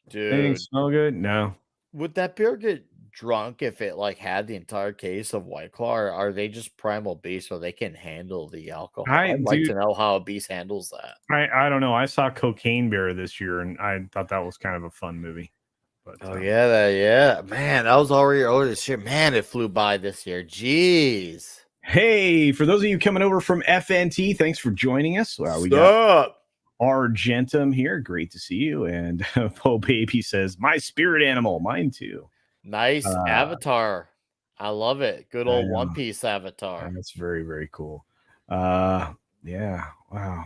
Dude. Anything smell good? No. Would that bear get drunk if it had the entire case of White Claw? Or are they just primal beasts so they can handle the alcohol? I'd like to know how a beast handles that. I don't know. I saw Cocaine Bear this year and I thought that was kind of a fun movie. But, yeah. Man, that was already this year. Man, it flew by this year. Jeez. Hey, for those of you coming over from FNT, thanks for joining us. We got Argentum here. Great to see you. And Po Baby says, my spirit animal. Mine too. Nice avatar. I love it. Good old One Piece avatar. That's very, very cool. Yeah. Wow.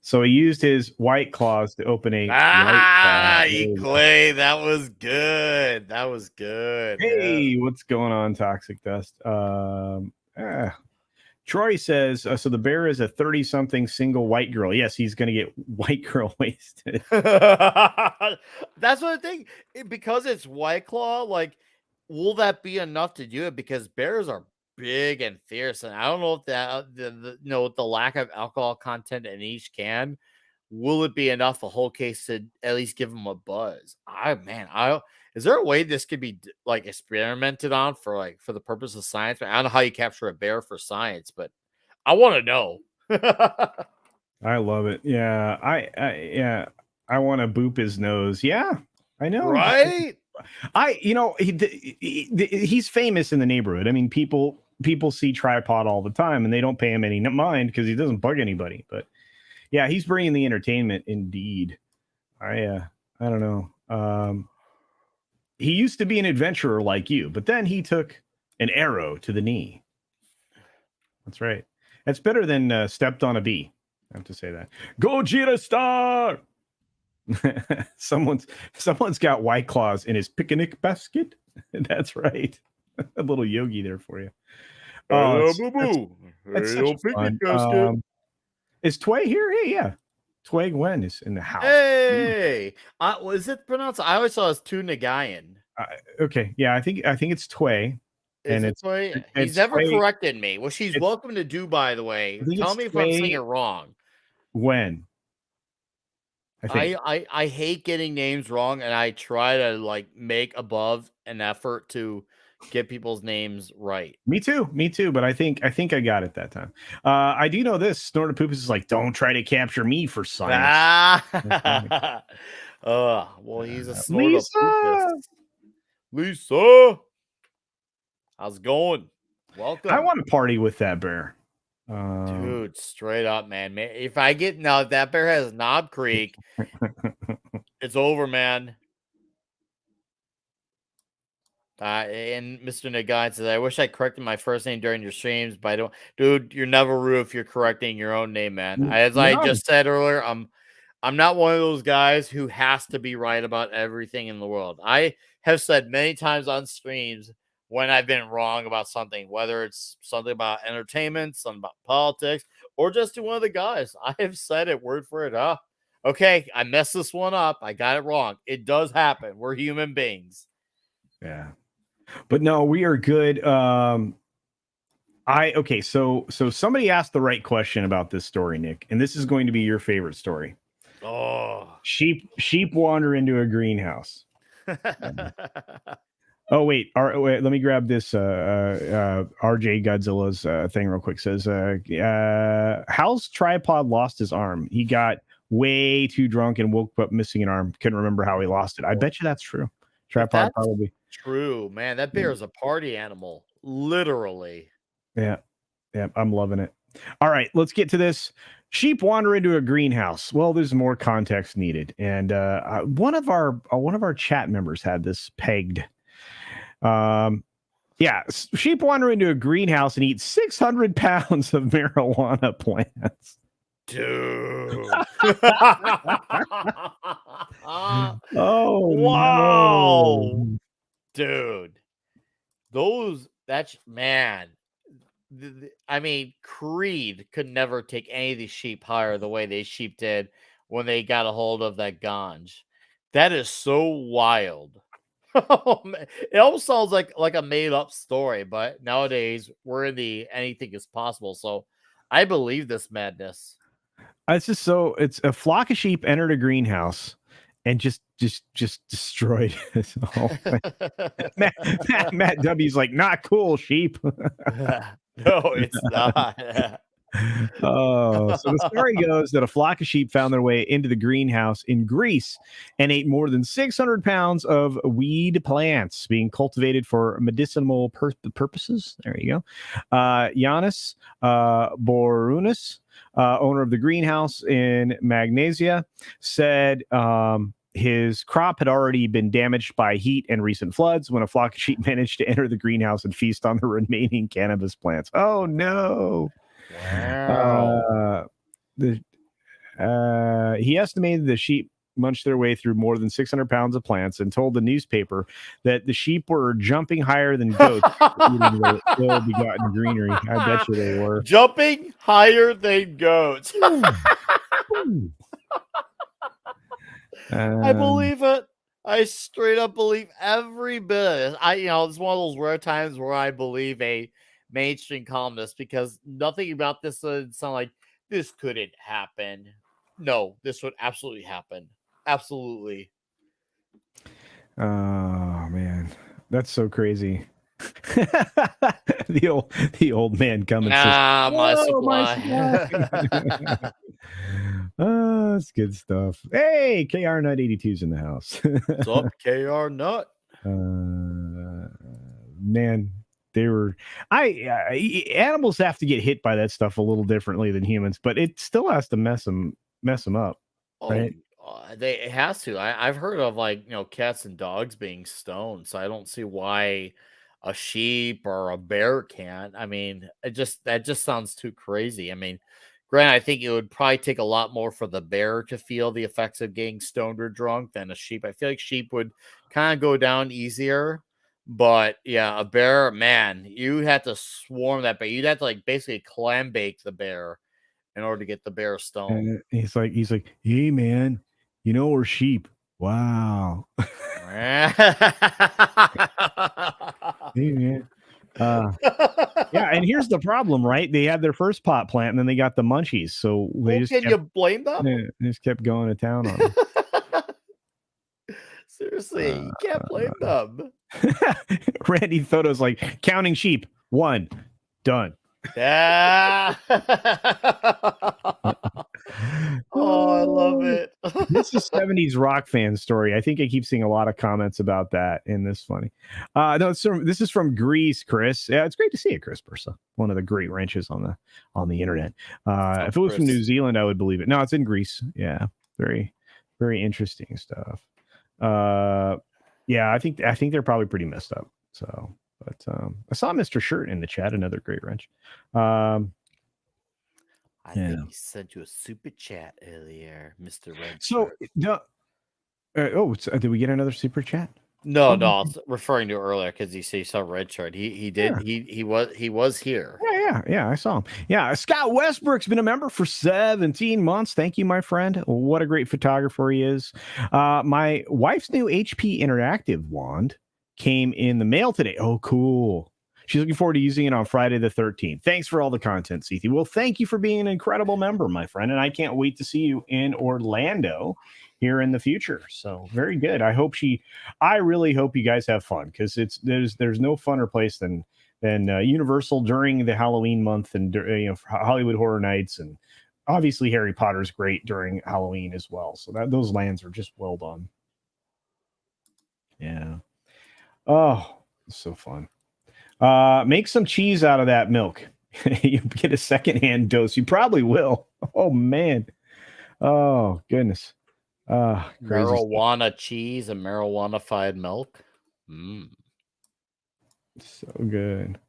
So he used his White Claws to open a Clay. That was good. That was good. Hey, what's going on, Toxic Dust? Troy says, so the bear is a 30-something single white girl. Yes, he's going to get white girl wasted. That's what I think. Because it's White Claw, will that be enough to do it? Because bears are big and fierce, and I don't know if the lack of alcohol content in each can, will it be enough a whole case to at least give them a buzz? Is there a way this could be experimented on for the purpose of science? I don't know how you capture a bear for science, but I want to know. I love it. Yeah, I want to boop his nose. Yeah, I know. Right? He's famous in the neighborhood. I mean, people see Tripod all the time, and they don't pay him any mind because he doesn't bug anybody. But yeah, he's bringing the entertainment indeed. I don't know. He used to be an adventurer like you, but then he took an arrow to the knee. That's right. That's better than stepped on a bee. I have to say that. Gogeta Star. Someone's got White Claws in his picnic basket. That's right. A little Yogi there for you. That's such fun. Is Tway here? Hey, yeah. Tway Gwen is in the house. Hey, was it pronounced? I always saw it as Tu Nagayan. Okay, yeah, I think it's Tway. Is And it Tway? He's it's never Tway. corrected me, which he's It's welcome to do, by the way. I think Tell it's me if I'm saying it Tway wrong. Gwen. I think. I hate getting names wrong, and I try to like make above an effort to get people's names right. Me too. But I think I got it that time. I do know this. Snorted Poopus is like, don't try to capture me for science. Ah, well, he's a sort of Lisa. Lisa, how's it going? Welcome. I want to party with that bear. Dude, straight up, man. If I get now, if that bear has Knob Creek, it's over, man. And Mr. Nagai says, I wish I corrected my first name during your streams, but I don't. Dude, you're never rude if you're correcting your own name, man. As I just said earlier, I'm not one of those guys who has to be right about everything in the world. I have said many times on streams when I've been wrong about something, whether it's something about entertainment, something about politics, or just to one of the guys. I have said it word for it. Okay, I messed this one up. I got it wrong. It does happen. We're human beings. Yeah. But no, we are good. Okay, so somebody asked the right question about this story, Nick, and this is going to be your favorite story. Oh, Sheep wander into a greenhouse. Oh wait, wait, let me grab this RJ Godzilla's thing real quick. Says Hal's tripod lost his arm. He got way too drunk and woke up missing an arm. Couldn't remember how he lost it. I bet you that's true. Tripod probably true, man. That bear is a party animal, literally. Yeah, I'm loving it. All right, let's get to this. Sheep wander into a greenhouse. Well, there's more context needed, and one of our chat members had this pegged. Yeah, sheep wander into a greenhouse and eat 600 pounds of marijuana plants. Dude. Oh, wow. no. Dude. Man. I mean, Creed could never take any of these sheep higher the way these sheep did when they got a hold of that ganj. That is so wild. Oh, man. It almost sounds like a made up story, but nowadays we're in the anything is possible. So I believe this madness. It's just it's a flock of sheep entered a greenhouse and just destroyed it. Matt W's like, not cool, sheep. No, it's not. Oh, so the story goes that a flock of sheep found their way into the greenhouse in Greece and ate more than 600 pounds of weed plants being cultivated for medicinal purposes. There you go. Yanis Borounis, owner of the greenhouse in Magnesia, said his crop had already been damaged by heat and recent floods when a flock of sheep managed to enter the greenhouse and feast on the remaining cannabis plants. Oh, no. Wow. He estimated the sheep munched their way through more than 600 pounds of plants and told the newspaper that the sheep were jumping higher than goats eating the ill-begotten greenery. I bet you they were. Jumping higher than goats. I believe it. I straight up believe every bit. It's one of those rare times where I believe a mainstream columnist because nothing about this would sound like this couldn't happen. No, this would absolutely happen. Absolutely. Oh man, that's so crazy. the old man coming. My supply. Oh, that's good stuff. Hey, KR Nut 82's in the house. What's up, KR Nut? Man, they were. Animals have to get hit by that stuff a little differently than humans, but it still has to mess them up. Right? It has to. I've heard of cats and dogs being stoned, so I don't see why a sheep or a bear can't. I mean, that just sounds too crazy. I mean, granted, I think it would probably take a lot more for the bear to feel the effects of getting stoned or drunk than a sheep. I feel like sheep would kind of go down easier. But yeah, a bear, man, you have to swarm that bear. You'd have to basically clam bake the bear in order to get the bear stone. And he's like, hey man, we're sheep. Wow. Hey man. Yeah, and here's the problem, right? They had their first pot plant, and then they got the munchies, so they just can kept, you blame them? they just kept going to town on them. Seriously, you can't blame them. Randy Thoto's like, counting sheep. 1, done. Yeah. Oh, I love it. This is 70s rock fan story. I think I keep seeing a lot of comments about that in this funny. No, this is from Greece, Chris. Yeah, it's great to see you, Chris Bursa, one of the great wrenches on the internet. If it was from New Zealand, I would believe it. No, it's in Greece. Yeah, very, very interesting stuff. Yeah, I think they're probably pretty messed up. So, but I saw Mr. Shirt in the chat, another great wrench. I think he sent you a super chat earlier, Mr. Red. So, did we get another super chat? No, I was referring to earlier because you saw Red Shirt. He did. Yeah. He was here. Yeah, I saw him. Yeah, Scott Westbrook's been a member for 17 months. Thank you, my friend. What a great photographer he is. My wife's new HP Interactive wand came in the mail today. Oh, cool. She's looking forward to using it on Friday the 13th. Thanks for all the content, Seethy. Well, thank you for being an incredible member, my friend. And I can't wait to see you in Orlando here in the future. So very good. I really hope you guys have fun, because there's no funner place than Universal during the Halloween month, and Hollywood Horror Nights, and obviously Harry Potter's great during Halloween as well. So those lands are just well done. Yeah. Oh, it's so fun. Make some cheese out of that milk. You get a secondhand dose. You probably will. Oh man. Oh goodness. Marijuana cheese and marijuana-fied milk. So good.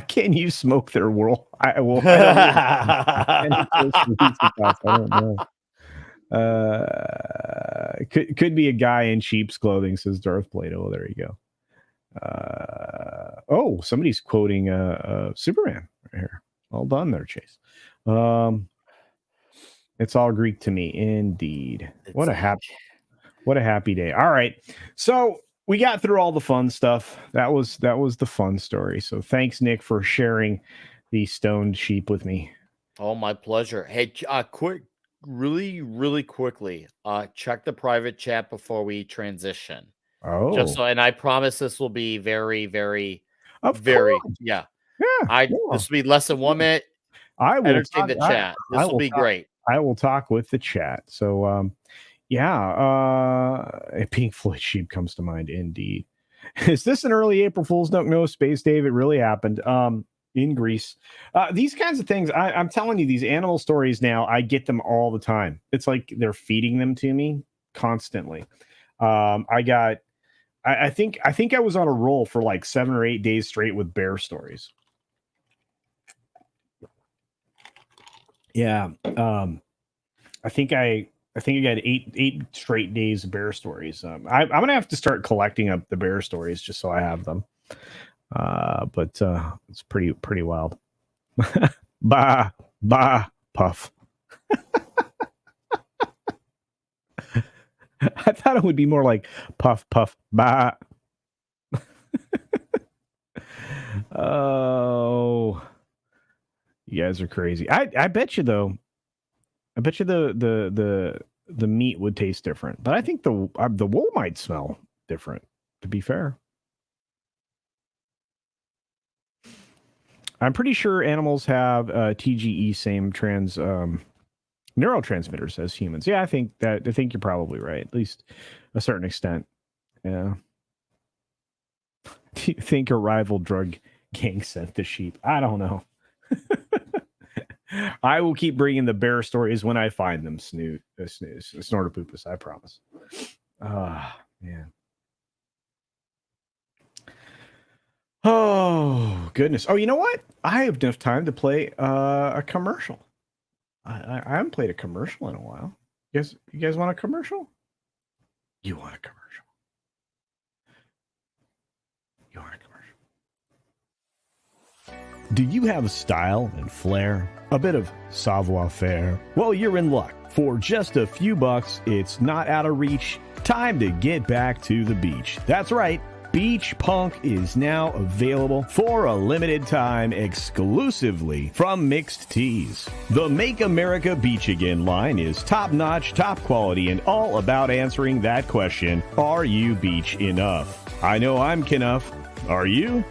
Can you smoke their world? I will. I don't know. Could be a guy in sheep's clothing, says Darth Plato. There you go. Somebody's quoting Superman right here. Well done there, Chase. It's all Greek to me, indeed. What a happy day. All right, so we got through all the fun stuff. That was the fun story. So thanks, Nick, for sharing the stoned sheep with me. Oh, my pleasure. Hey, really quickly, check the private chat before we transition. Oh, just so, and I promise this will be very, very, of course. Yeah. This will be less than 1 minute. I will entertain the chat. This will be great. I will talk with the chat. So, a Pink Floyd sheep comes to mind, indeed. Is this an early April Fool's? No, Space Dave. It really happened. In Greece. These kinds of things, I'm telling you, these animal stories now, I get them all the time. It's like they're feeding them to me constantly. I think I was on a roll for like 7 or 8 days straight with bear stories. Yeah. I think I got 8 straight days of bear stories. I'm gonna have to start collecting up the bear stories just so I have them. But it's pretty wild. Bah, puff. I thought it would be more like puff, bah. Oh, you guys are crazy. I bet you though. I bet you the meat would taste different, but I think the wool might smell different. To be fair, I'm pretty sure animals have TGE, same neurotransmitters as humans. Yeah, I think you're probably right, at least a certain extent. Yeah. Do you think a rival drug gang sent the sheep? I don't know. I will keep bringing the bear stories when I find them. Snortopoopus, I promise. Man. Oh goodness. Oh, you know what? I have enough time to play a commercial. I haven't played a commercial in a while. You guys want a commercial? You want a commercial? You want a commercial? Do you have style and flair? A bit of savoir-faire. Well, you're in luck. For just a few bucks, it's not out of reach. Time to get back to the beach. That's right. Beach Punk is now available for a limited time exclusively from Mixed Teas. The Make America Beach Again line is top-notch, top quality, and all about answering that question, are you beach enough? I know I'm Knuff. Are you?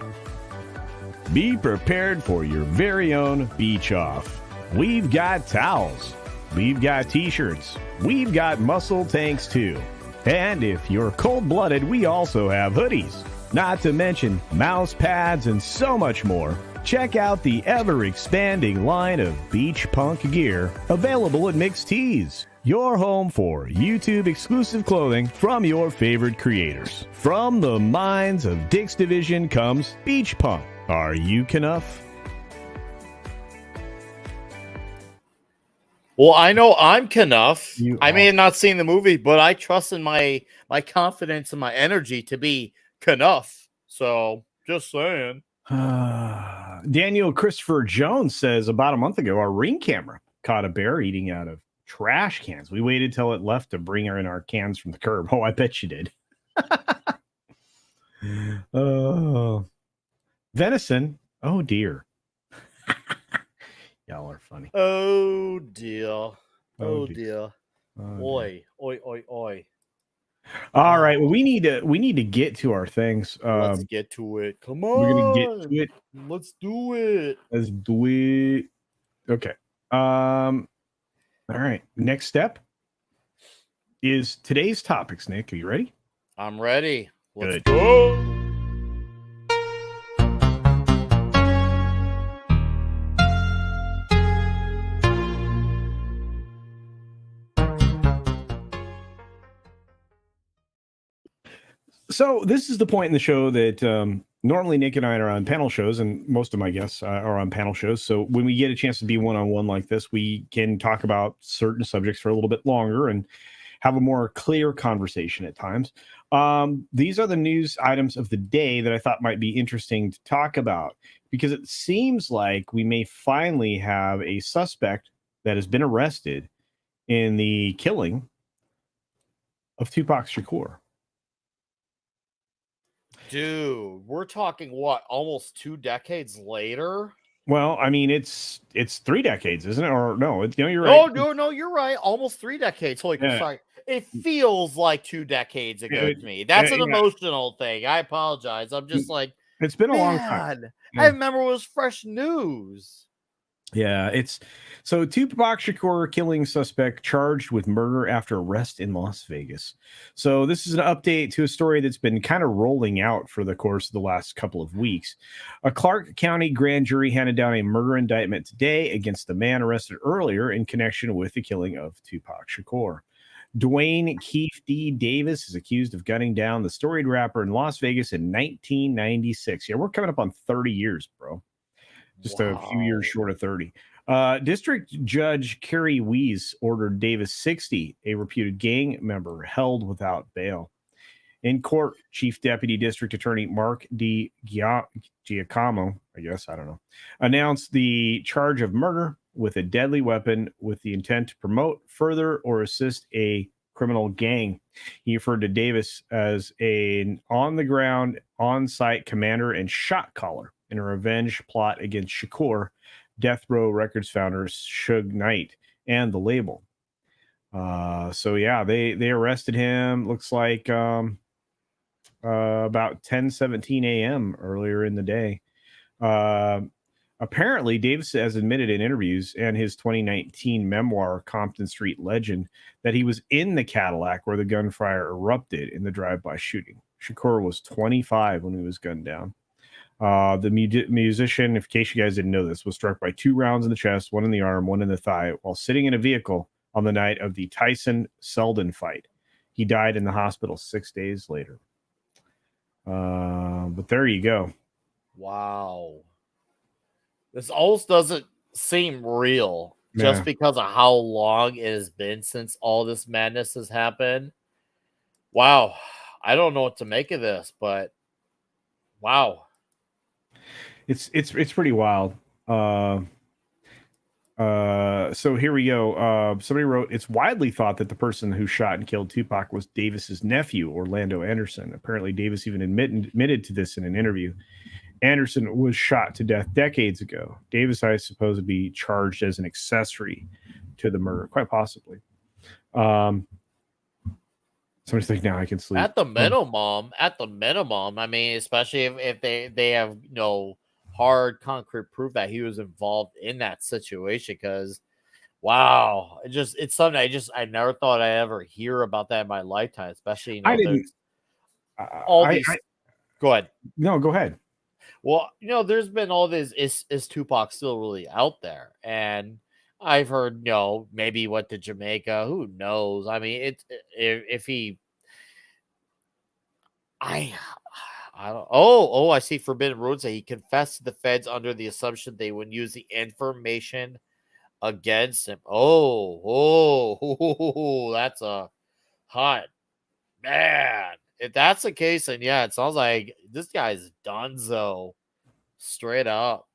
Be prepared for your very own beach off. We've got towels. We've got t-shirts. We've got muscle tanks too. And if you're cold-blooded, we also have hoodies. Not to mention mouse pads and so much more. Check out the ever-expanding line of Beach Punk gear available at Mixed Tees. Your home for YouTube-exclusive clothing from your favorite creators. From the minds of Dick's Division comes Beach Punk. Are you Knuff? Well, I know I'm Knuff. I may are. have not seen the movie, but I trust in my confidence and my energy to be Knuff. So, just saying. Daniel Christopher Jones says about a month ago, our Ring camera caught a bear eating out of trash cans. We waited till it left to bring her in our cans from the curb. Oh, I bet you did. Venison. Oh, dear. Y'all are funny. Oh, dear. Oh, Oh, dear. dear. Oh, Oi, oi, oi, oi. All right. Well, we need to get to our things. Let's get to it. Come on. We're gonna get to it. Let's do it. Let's do it. Okay. All right. Next step is today's topics. Nick, are you ready? I'm ready. Let's Good. go. So this is the point in the show that normally Nick and I are on panel shows, and most of my guests are on panel shows. So when we get a chance to be one-on-one like this, we can talk about certain subjects for a little bit longer and have a more clear conversation at times. These are the news items of the day that I thought might be interesting to talk about, because it seems like we may finally have a suspect that has been arrested in the killing of Tupac Shakur. Dude, we're talking what? Almost 2 decades later? Well, I mean, it's 3 decades, isn't it? Or no, you're right. No, you're right. Almost 3 decades. Holy Yeah. sorry. It feels like 2 decades ago to me. That's an emotional thing. I apologize. I'm just like, it's been a long time. I remember it was fresh news. Yeah, it's so Tupac Shakur killing suspect charged with murder after arrest in Las Vegas. So this is an update to a story that's been kind of rolling out for the course of the last couple of weeks. A Clark County grand jury handed down a murder indictment today against the man arrested earlier in connection with the killing of Tupac Shakur. Dwayne Keefe D. Davis is accused of gunning down the storied rapper in Las Vegas in 1996. Yeah, we're coming up on 30 years, bro. Just a few years short of 30. District Judge Kerry Weiss ordered Davis 60, a reputed gang member, held without bail. In court, Chief Deputy District Attorney Mark D. Giacomo, announced the charge of murder with a deadly weapon with the intent to promote, further, or assist a criminal gang. He referred to Davis as an on-the-ground, on-site commander and shot caller in a revenge plot against Shakur, Death Row Records founder Suge Knight, and the label. So yeah, they arrested him. Looks like about 10:17 a.m. earlier in the day. Apparently, Davis has admitted in interviews and his 2019 memoir, Compton Street Legend, that he was in the Cadillac where the gunfire erupted in the drive-by shooting. Shakur was 25 when he was gunned down. The musician, in case you guys didn't know this, was struck by 2 rounds in the chest, 1 in the arm, 1 in the thigh, while sitting in a vehicle on the night of the Tyson Selden fight. He died in the hospital 6 days later. But there you go. Wow. This almost doesn't seem real just because of how long it has been since all this madness has happened. Wow. I don't know what to make of this, but wow. It's pretty wild. So here we go. Somebody wrote, it's widely thought that the person who shot and killed Tupac was Davis's nephew, Orlando Anderson. Apparently, Davis even admitted to this in an interview. Anderson was shot to death decades ago. Davis, I suppose, would be charged as an accessory to the murder, quite possibly. Somebody's like, now I can sleep. At the minimum, I mean, especially if they have hard concrete proof that he was involved in that situation, because wow, it's something I never thought I'd ever hear about that in my lifetime, especially I didn't. Go ahead. No, go ahead. Well, there's been all this, is Tupac still really out there? And I've heard, maybe he went to Jamaica. Who knows? I mean, if he, I don't. Oh, I see. Forbidden Road say he confessed to the feds under the assumption they would use the information against him. Oh, that's a hot man. If that's the case, then yeah, it sounds like this guy's donezo. Straight up.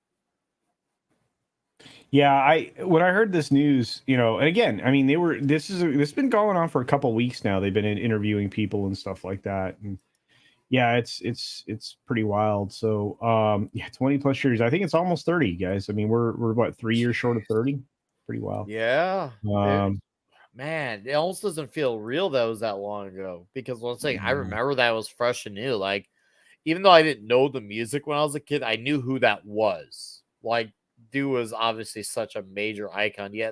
Yeah, when I heard this news, and again, I mean, this has been going on for a couple weeks now. They've been interviewing people and stuff like that, and yeah, it's pretty wild. So, yeah, 20 plus years. I think it's almost 30, guys. I mean, we're what, 3 years short of 30? Pretty wild. Yeah. Man, it almost doesn't feel real that it was that long ago, because one thing I remember that was fresh and new. Like, even though I didn't know the music when I was a kid, I knew who that was. Like, dude was obviously such a major icon. Yeah,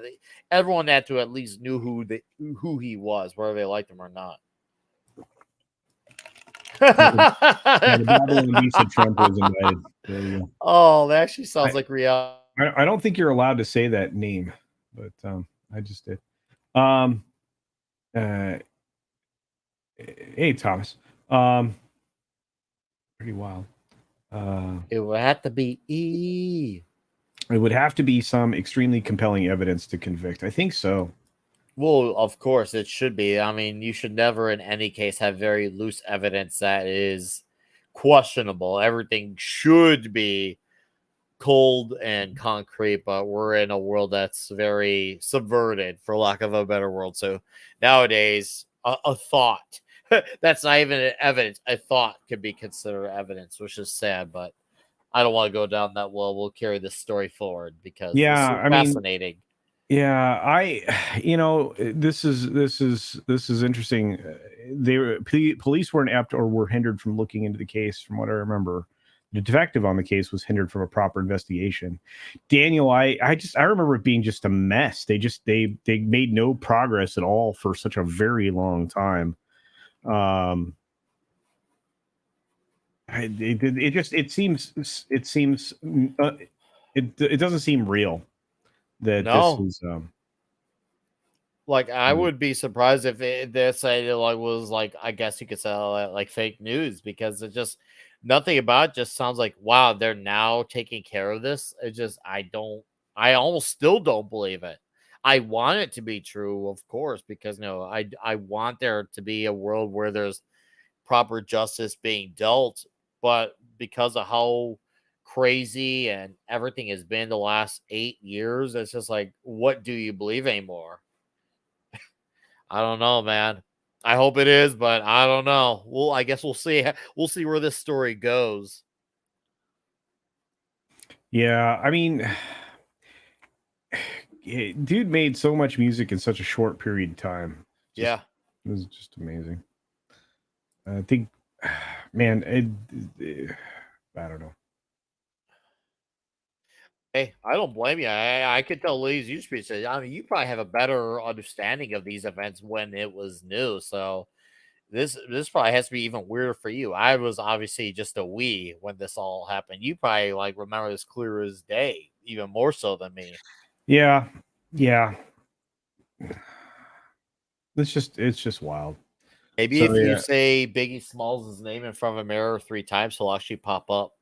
everyone had to at least knew who he was, whether they liked him or not. The Babylon Beast said Trump was invited. Oh, that actually sounds like reality. I don't think you're allowed to say that name, but I just did. Hey, Thomas. Pretty wild. It would have to be E. It would have to be some extremely compelling evidence to convict. I think so. Well, of course it should be. I mean, you should never in any case have very loose evidence that is questionable. Everything should be cold and concrete, but we're in a world that's very subverted, for lack of a better word. So nowadays, a thought that's not even evidence, a thought could be considered evidence, which is sad, but I don't want to go down that well. We'll carry this story forward because this is fascinating. This is interesting. Police weren't apt or were hindered from looking into the case. From what I remember, the detective on the case was hindered from a proper investigation. Daniel, I remember it being just a mess. They made no progress at all for such a very long time. It doesn't seem real that this is like, I would be surprised if this was like, I guess you could say like fake news, because it's just nothing about it just sounds like, wow, they're now taking care of this. It just, I almost still don't believe it. I want it to be true, of course, because I want there to be a world where there's proper justice being dealt, but because of how crazy and everything has been the last 8 years, it's just like, what do you believe anymore? I don't know, man. I hope it is, but I don't know. Well, I guess we'll see. We'll see where this story goes. Yeah, I mean, dude made so much music in such a short period of time. It was just amazing. I think, man, I don't know. Hey, I don't blame you. I could tell Lee's used to be. I mean, you probably have a better understanding of these events when it was new. So this probably has to be even weirder for you. I was obviously just a wee when this all happened. You probably like remember this clear as day, even more so than me. Yeah. It's just wild. Maybe if you say Biggie Smalls' name in front of a mirror 3 times, he'll actually pop up.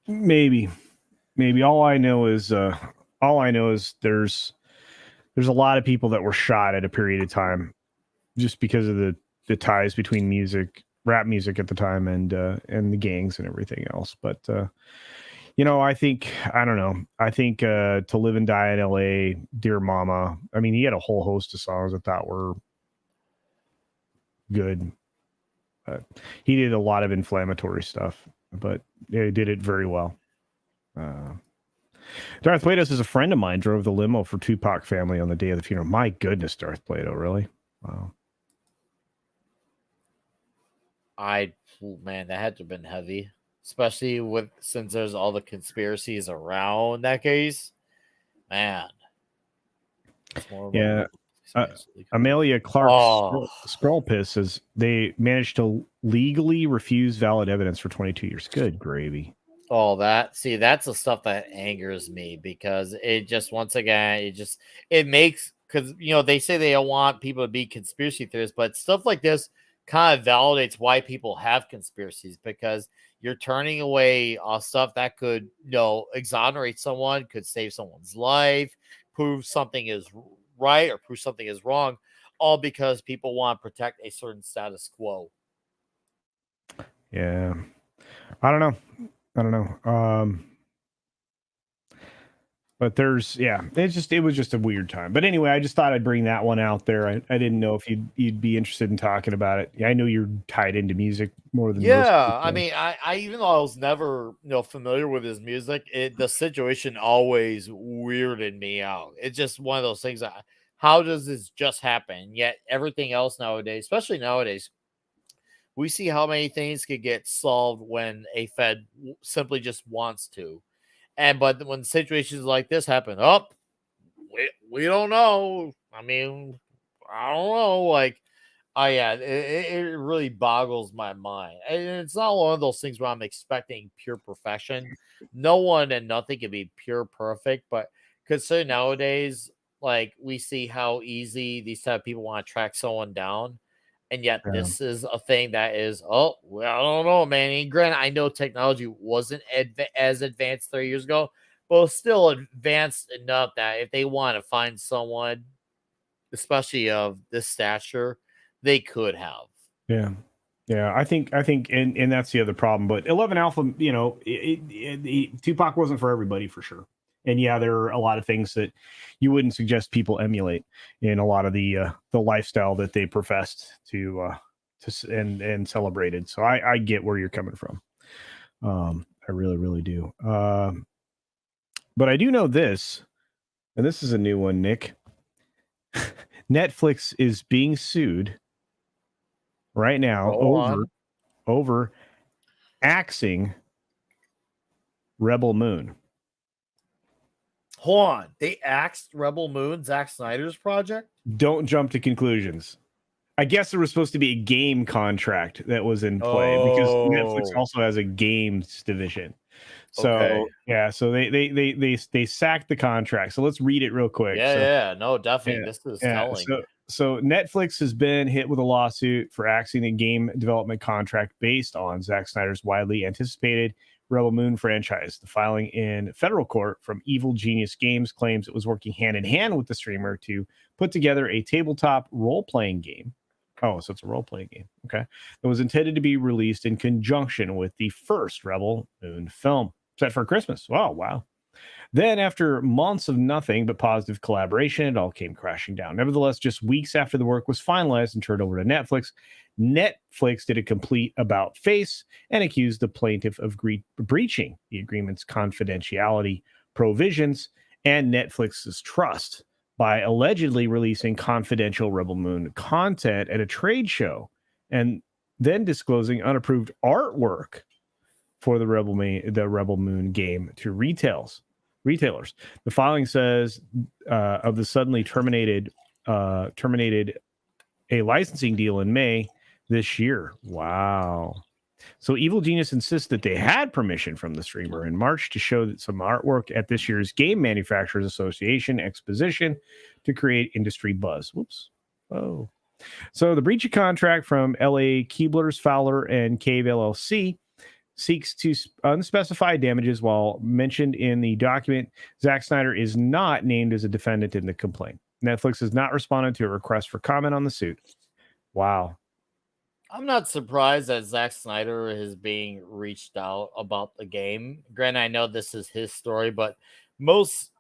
Maybe all I know is there's a lot of people that were shot at a period of time just because of the ties between rap music at the time, and the gangs and everything else. But I don't know. I think To Live and Die in LA, Dear Mama. I mean, he had a whole host of songs I thought were good. He did a lot of inflammatory stuff, but he did it very well. Darth Platos is a friend of mine, drove the limo for Tupac family on the day of the funeral. My goodness, Darth Plato, really? Wow. Man, that had to have been heavy, especially since there's all the conspiracies around that case. Man, it's more Yeah. Amelia Clark Scrollpiss says they managed to legally refuse valid evidence for 22 years. Good gravy. Oh, that's the stuff that angers me, because it just, once again, it makes, because they say they don't want people to be conspiracy theorists, but stuff like this kind of validates why people have conspiracies, because you're turning away stuff that could exonerate someone, could save someone's life, prove something is right or prove something is wrong, all because people want to protect a certain status quo. Yeah, I don't know. But it was just a weird time. But anyway, I just thought I'd bring that one out there. I didn't know if you'd be interested in talking about it. Yeah, I know you're tied into music more than most people. I mean, I even though I was never familiar with his music, the situation always weirded me out. It's just one of those things that, how does this just happen? Yet everything else nowadays, especially nowadays, we see how many things could get solved when a Fed simply just wants to. But when situations like this happen, we don't know. I mean, I don't know. Like, yeah, it really boggles my mind. And it's not one of those things where I'm expecting pure perfection. No one and nothing can be pure perfect, but consider nowadays, like, we see how easy these type of people want to track someone down. And yet this is a thing that is, I don't know, man. And granted, I know technology wasn't as advanced 30 years ago, but it's still advanced enough that if they want to find someone, especially of this stature, they could have. Yeah, I think, and that's the other problem. But 11 Alpha, Tupac wasn't for everybody, for sure. And yeah, there are a lot of things that you wouldn't suggest people emulate in a lot of the lifestyle that they professed to and celebrated. So I get where you're coming from. I really, really do. But I do know this, and this is a new one, Nick. Netflix is being sued right now over axing Rebel Moon. Hold on. They axed Rebel Moon, Zack Snyder's project? Don't jump to conclusions. I guess there was supposed to be a game contract that was in play because Netflix also has a games division. So so they sacked the contract. So let's read it real quick. Definitely. This is telling. So Netflix has been hit with a lawsuit for axing a game development contract based on Zack Snyder's widely anticipated Rebel Moon franchise. The filing in federal court from Evil Genius Games claims it was working hand in hand with the streamer to put together a tabletop role-playing game. Oh, so it's a role-playing game. Okay. That was intended to be released in conjunction with the first Rebel Moon film, set for Christmas. Oh, wow. Then, after months of nothing but positive collaboration, it all came crashing down. Nevertheless, just weeks after the work was finalized and turned over to Netflix, Netflix did a complete about-face and accused the plaintiff of breaching the agreement's confidentiality provisions and Netflix's trust by allegedly releasing confidential Rebel Moon content at a trade show and then disclosing unapproved artwork for the Rebel Moon game to retailers. The filing says of the suddenly terminated a licensing deal in May this year. Wow. So Evil Genius insists that they had permission from the streamer in March to show some artwork at this year's Game Manufacturers Association exposition to create industry buzz. Whoops. Oh. So the breach of contract from LA Keeblers, Fowler, and Cave LLC seeks to unspecified damages. While mentioned in the document, Zack Snyder is not named as a defendant in the complaint. Netflix has not responded to a request for comment on the suit. Wow. I'm not surprised that Zack Snyder is being reached out about the game. Granted, I know this is his story, but most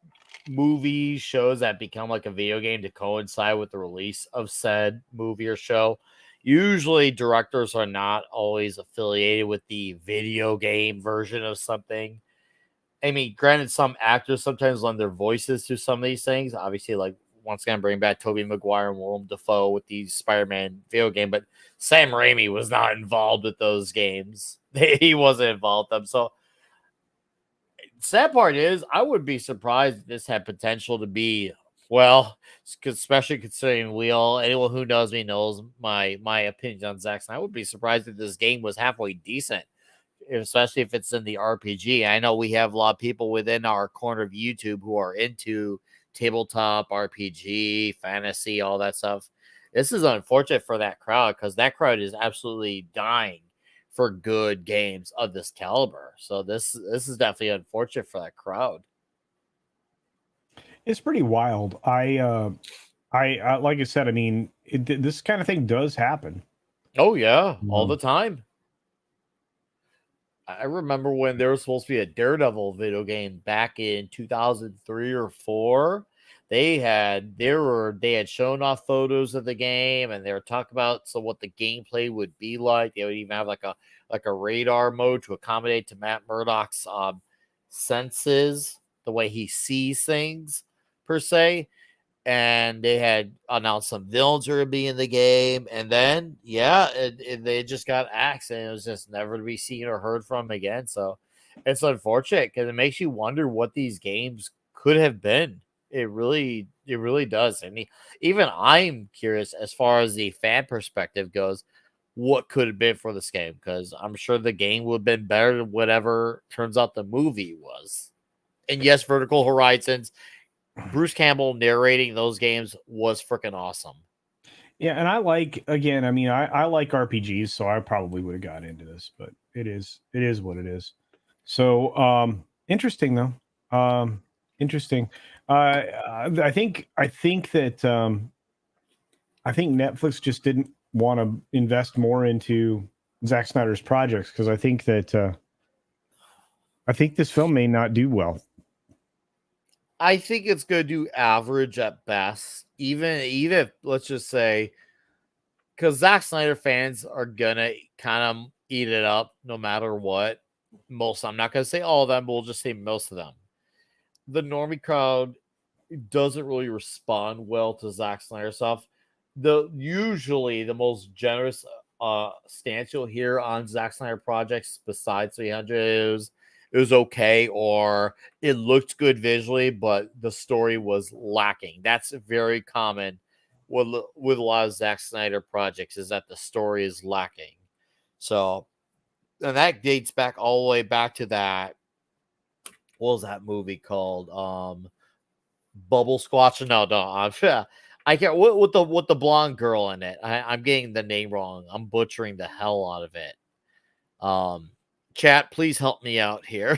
movie shows that become like a video game to coincide with the release of said movie or show, usually directors are not always affiliated with the video game version of something. I mean, granted, some actors sometimes lend their voices to some of these things. Obviously, like once again, bring back Tobey Maguire and Willem Dafoe with the Spider-Man video game, but Sam Raimi was not involved with those games. He wasn't involved with them. So, sad part is, I would be surprised if this had potential to be well, especially considering anyone who knows me knows my opinion on Zack Snyder. I would be surprised if this game was halfway decent, especially if it's in the RPG. I know we have a lot of people within our corner of YouTube who are into tabletop RPG, fantasy, all that stuff. This is unfortunate for that crowd because that crowd is absolutely dying for good games of this caliber. So this is definitely unfortunate for that crowd. It's pretty wild. I like I said, I mean, this kind of thing does happen. Oh yeah, all the time. I remember when there was supposed to be a Daredevil video game back in 2003 or 4. They had shown off photos of the game and they were talking about what the gameplay would be like. They would even have like a radar mode to accommodate to Matt Murdock's senses, the way he sees things per se. And they had announced some villains were going to be in the game. And then, they just got axed and it was just never to be seen or heard from again. So it's unfortunate because it makes you wonder what these games could have been. It really does. I mean, even I'm curious as far as the fan perspective goes, what could have been for this game? Because I'm sure the game would have been better than whatever turns out the movie was. And yes, Vertical Horizons, Bruce Campbell narrating those games was freaking awesome. Yeah, and I like I like RPGs, so I probably would have got into this, but it is what it is. So interesting though. Interesting. I think that I think Netflix just didn't want to invest more into Zack Snyder's projects because I think that I think this film may not do well. I think it's going to do average at best. Even if, let's just say, because Zack Snyder fans are gonna kind of eat it up no matter what. I'm not gonna say all of them, but we'll just say most of them. The normie crowd doesn't really respond well to Zack Snyder stuff. Usually the most generous stance you'll hear on Zack Snyder projects besides 300 it was okay, or it looked good visually, but the story was lacking. That's very common with a lot of Zack Snyder projects, is that the story is lacking. So, and that dates back all the way back to that. What was that movie called? Bubble Squatch? No, I can't. With the blonde girl in it. I'm getting the name wrong. I'm butchering the hell out of it. Chat, please help me out here.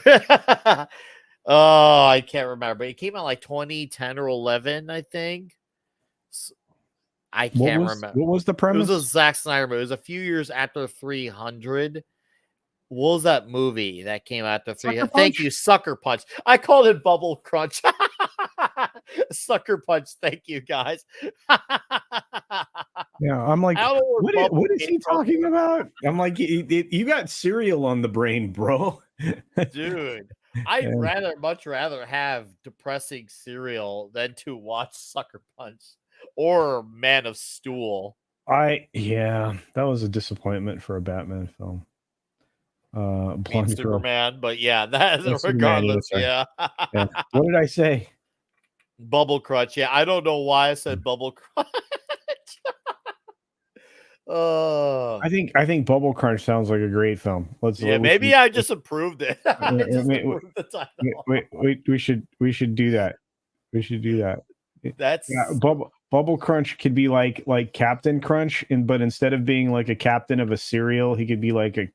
Oh, I can't remember. It came out like 2010 or 11, I think. I can't remember. What was the premise? It was a Zack Snyder movie. It was a few years after 300. What was that movie that came out after 300? Thank you, Sucker Punch. I called it Bubble Crunch. Sucker Punch. Thank you, guys. Yeah, I'm like, what is he talking about? I'm like, you got cereal on the brain, bro. Dude, I'd much rather have depressing cereal than to watch Sucker Punch or Man of Steel. That was a disappointment for a Batman film. Superman, but yeah, that's regardless. Yeah. What did I say? Bubble Crunch. Yeah, I don't know why I said Bubble Crunch. I think Bubble Crunch sounds like a great film. Maybe I just approved it. We should do that. We should do that. That's Bubble Crunch could be like Captain Crunch, but instead of being like a captain of a cereal, he could be like a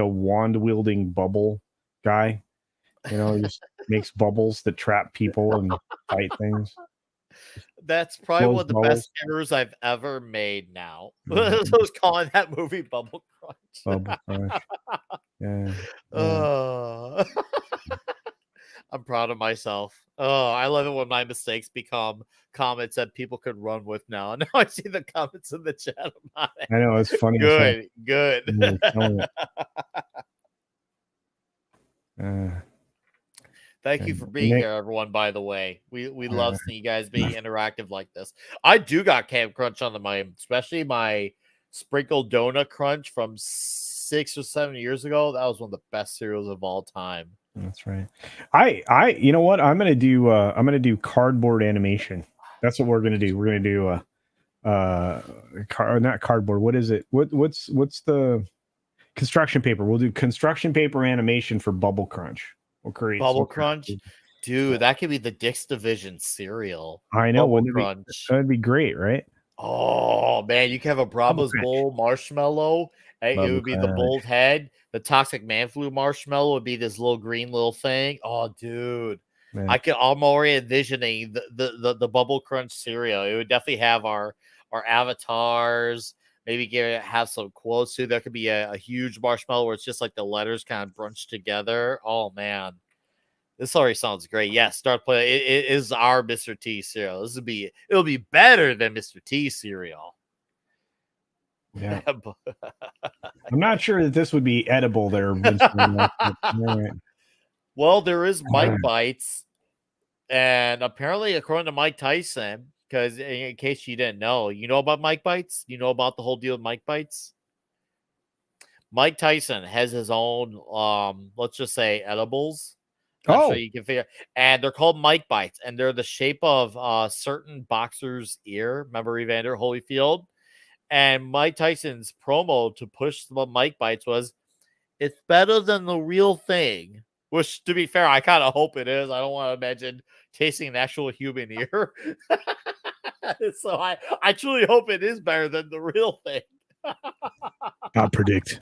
wand wielding bubble guy. You know, he just makes bubbles that trap people and fight things. That's probably Blows one of the bubbles. best errors I've ever made now. Mhm. So I was calling that movie Bubble Crunch. Bubble Crush. Yeah. Uh, I'm proud of myself. Oh, I love it when my mistakes become comments that people could run with now. Now I see the comments in the chat about it. I know, it's funny as heck. Good, good. You're killing it. Uh, Thank you for being Nick, here, everyone. By the way, we love seeing you guys be interactive like this. I do got Camp Crunch on my, especially my sprinkled donut crunch from 6 or 7 years ago. That was one of the best cereals of all time. that's right. You know what? I'm gonna do cardboard animation. That's what we're gonna do. We're gonna do not cardboard. What is it? What's the construction paper? We'll do construction paper animation for Bubble Crunch. We'll create Bubble Crunch, dude, that could be the Dick's Division cereal. I know. Bubble Wouldn't it be, Crunch. that'd be great, right? Oh man, you can have a Bubble Brahma's Crunch. Bowl marshmallow. It Bubble would be the Crunch. bold head. The Toxic Man Flu marshmallow would be this little green little thing. Oh, dude, Man. I'm already envisioning the Bubble Crunch cereal. It would definitely have our avatars. Maybe have some quotes too. There could be a huge marshmallow where it's just like the letters kind of bunched together. Oh man, this already sounds great. Yes, start playing. It is our Mr. T cereal. It'll be better than Mr. T cereal. Yeah. I'm not sure that this would be edible there. Vince. Right. Well, there is Mike Bites, and apparently, according to Mike Tyson, because in case you didn't know, you know about Mike Bites? You know about the whole deal with Mike Bites? Mike Tyson has his own, let's just say, edibles. I'm sure you can figure, and they're called Mike Bites, and they're the shape of a certain boxer's ear. Remember Evander Holyfield? And Mike Tyson's promo to push the Mike Bites was, "It's better than the real thing." Which, to be fair, I kind of hope it is. I don't want to imagine tasting an actual human ear. So I truly hope it is better than the real thing. I'll predict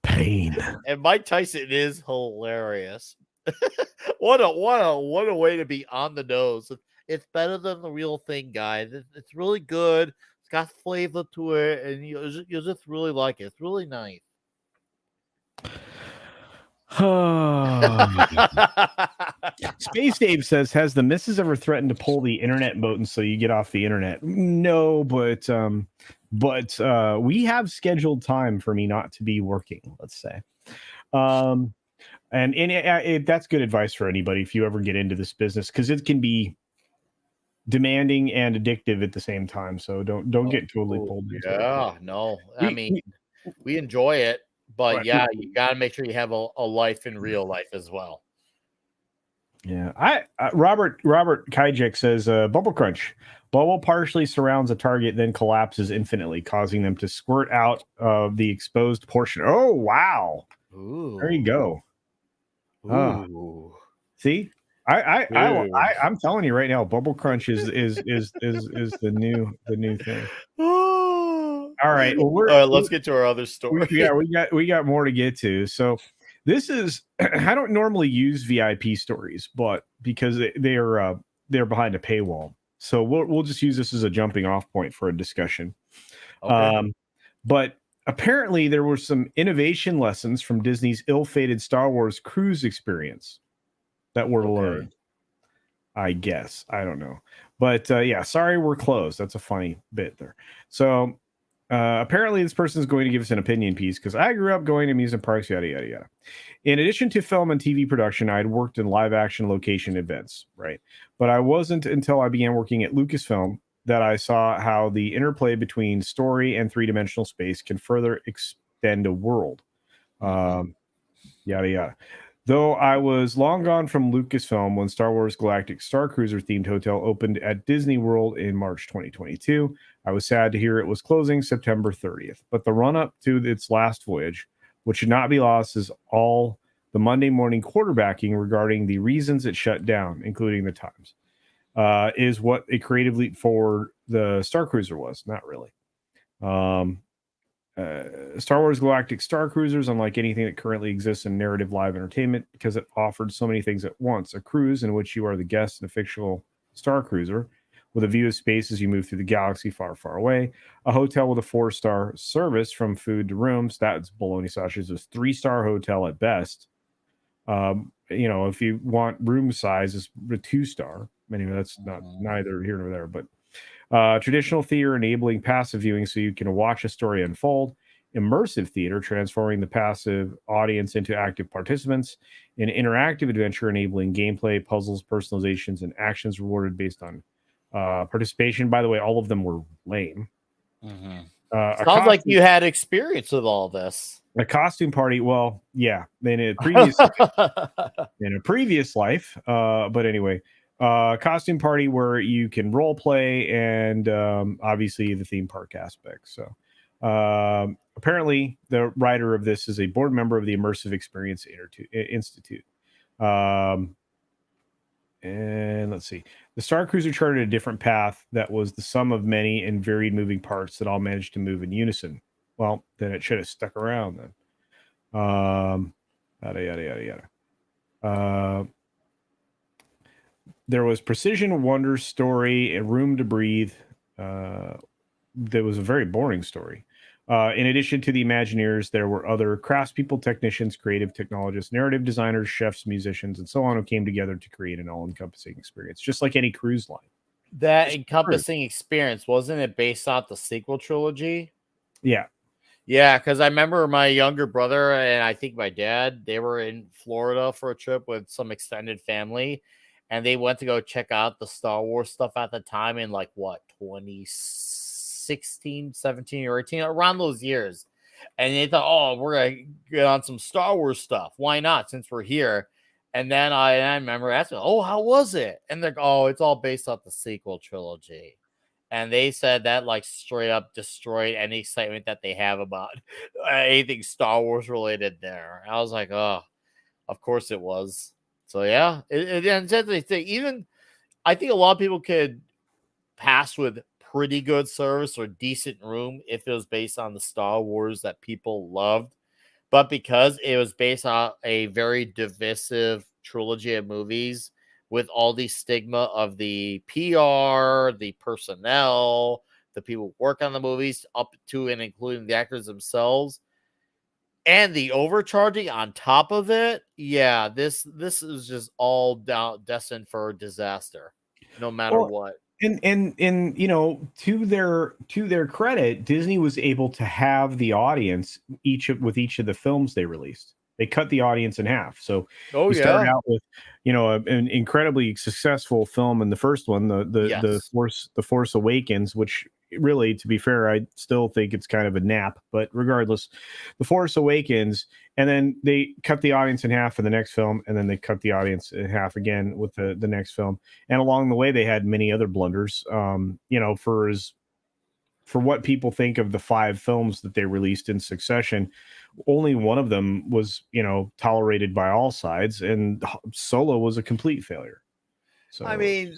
pain. And Mike Tyson is hilarious. What a way to be on the nose. It's better than the real thing, guys. It's really good. It's got flavor to it, and you just really like it. It's really nice. Space Dave says, "Has the missus ever threatened to pull the internet moat and so you get off the internet?" No, but we have scheduled time for me not to be working. Let's say, and that's good advice for anybody if you ever get into this business, because it can be demanding and addictive at the same time. So don't get totally pulled into it. Yeah, no, I mean, we enjoy it, but yeah, you got to make sure you have a life in real life as well. Yeah, Robert Kijek says, Bubble Crunch. Bubble partially surrounds a target, then collapses infinitely, causing them to squirt out of the exposed portion. Oh wow! Ooh. There you go. See, I'm telling you right now, Bubble Crunch is the new thing. All right, well, let's get to our other story. we got more to get to. So this is I don't normally use VIP stories, but because they're behind a paywall, so we'll just use this as a jumping off point for a discussion. Okay. But apparently there were some innovation lessons from Disney's ill-fated Star Wars cruise experience that were learned. I guess. I don't know. But yeah, sorry, we're closed. That's a funny bit there. So apparently this person is going to give us an opinion piece because I grew up going to amusement parks, yada, yada, yada. In addition to film and TV production, I had worked in live action location events, right? But I wasn't until I began working at Lucasfilm that I saw how the interplay between story and three-dimensional space can further extend a world. Yada, yada. Though I was long gone from Lucasfilm when Star Wars Galactic Star Cruiser themed hotel opened at Disney World in March 2022, I was sad to hear it was closing September 30th. But the run-up to its last voyage, which should not be lost, is all the Monday morning quarterbacking regarding the reasons it shut down, including the times, is what a creative leap for the Star Cruiser was. Not really. Star Wars Galactic Star Cruisers, unlike anything that currently exists in narrative live entertainment, because it offered so many things at once. A cruise in which you are the guest in a fictional Star Cruiser with a view of space as you move through the galaxy far, far away. A hotel with a 4-star service from food to rooms. That's bologna sausage. Is 3-star hotel at best. If you want room size, is a 2-star. Anyway, that's not neither here nor there. But traditional theater enabling passive viewing so you can watch a story unfold. Immersive theater transforming the passive audience into active participants. An interactive adventure enabling gameplay, puzzles, personalizations, and actions rewarded based on participation. By the way, all of them were lame. Sounds like you had experience with all this. A costume party. Well, yeah, in a previous life. But anyway, costume party where you can role play and obviously the theme park aspect. So apparently, the writer of this is a board member of the Immersive Experience Institute. And let's see. The Star Cruiser charted a different path that was the sum of many and varied moving parts that all managed to move in unison. Well, then it should have stuck around then. Yada, yada, yada, yada. There was precision, wonder, story, a room to breathe. There was a very boring story. In addition to the Imagineers, there were other craftspeople, technicians, creative technologists, narrative designers, chefs, musicians, and so on who came together to create an all-encompassing experience, just like any cruise line. That encompassing experience, wasn't it based off the sequel trilogy? Yeah. Yeah, because I remember my younger brother and I think my dad, they were in Florida for a trip with some extended family, and they went to go check out the Star Wars stuff at the time in 2016, 17, or 18, around those years. And they thought, oh, we're going to get on some Star Wars stuff. Why not, since we're here? And then I remember asking, oh, how was it? And they're like, oh, it's all based off the sequel trilogy. And they said that straight up destroyed any excitement that they have about anything Star Wars related there. I was like, oh, of course it was. So yeah, even I think a lot of people could pass with pretty good service or decent room if it was based on the Star Wars that people loved. But because it was based on a very divisive trilogy of movies with all the stigma of the PR, the personnel, the people who work on the movies, up to and including the actors themselves, and the overcharging on top of it, yeah, this is just all destined for disaster, no matter what. And to their credit, Disney was able to have the audience with each of the films they released. They cut the audience in half. So you started out with, an incredibly successful film in the first one, the Force Awakens, which really, to be fair, I still think it's kind of a nap, but regardless, the Force Awakens, and then they cut the audience in half for the next film, and then they cut the audience in half again with the next film. And along the way, they had many other blunders. For what people think of the 5 films that they released in succession, only one of them was, tolerated by all sides, and Solo was a complete failure. So I mean,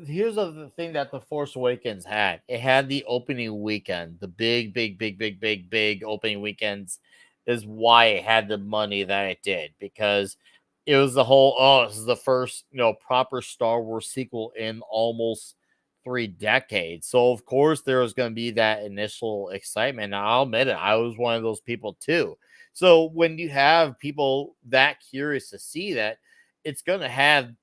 here's the thing that the Force Awakens had. It had the opening weekend, the big opening weekends, is why it had the money that it did, because it was the whole, this is the first proper Star Wars sequel in almost 3 decades. So of course there was going to be that initial excitement. And I'll admit it, I was one of those people too. So when you have people that curious to see that, it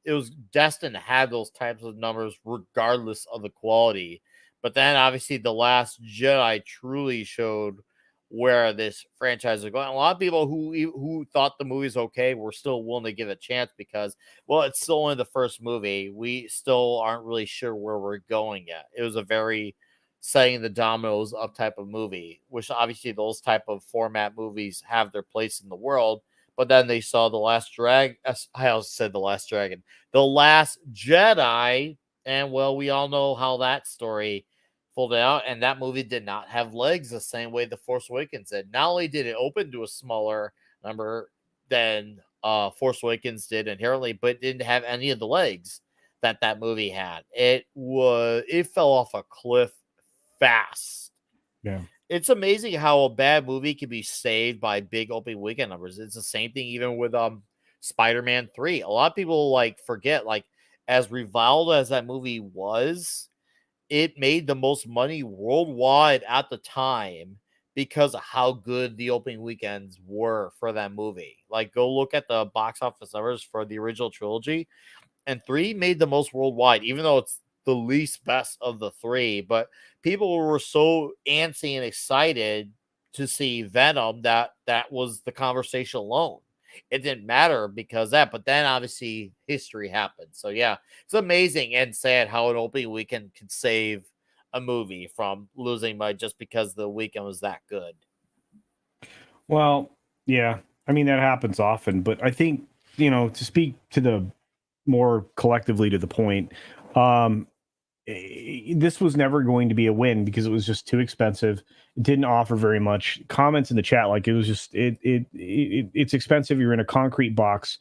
was destined to have those types of numbers regardless of the quality. But then obviously The Last Jedi truly showed where this franchise is going. A lot of people who thought the movie's okay were still willing to give it a chance because, well, it's still only the first movie. We still aren't really sure where we're going yet. It was a very setting the dominoes up type of movie, which obviously those type of format movies have their place in the world. But then they saw The Last Dragon. I also said The Last Dragon. The Last Jedi. And, well, we all know how that story folded out. And that movie did not have legs the same way The Force Awakens did. Not only did it open to a smaller number than Force Awakens did inherently, but it didn't have any of the legs that movie had. It fell off a cliff fast. Yeah. It's amazing how a bad movie can be saved by big opening weekend numbers. It's the same thing even with Spider-Man 3. A lot of people forget, as reviled as that movie was, it made the most money worldwide at the time because of how good the opening weekends were for that movie. Like, go look at the box office numbers for the original trilogy, and 3 made the most worldwide, even though it's the least best of the 3. But people were so antsy and excited to see Venom that was the conversation alone. It didn't matter because that, but then obviously history happened. So yeah, it's amazing and sad how an opening weekend could save a movie from losing money just because the weekend was that good. Well, yeah. I mean, that happens often, but I think, to speak to the more collectively to the point, um, this was never going to be a win because it was just too expensive. It didn't offer very much. Comments in the chat, like it was just it's expensive. You're in a concrete box.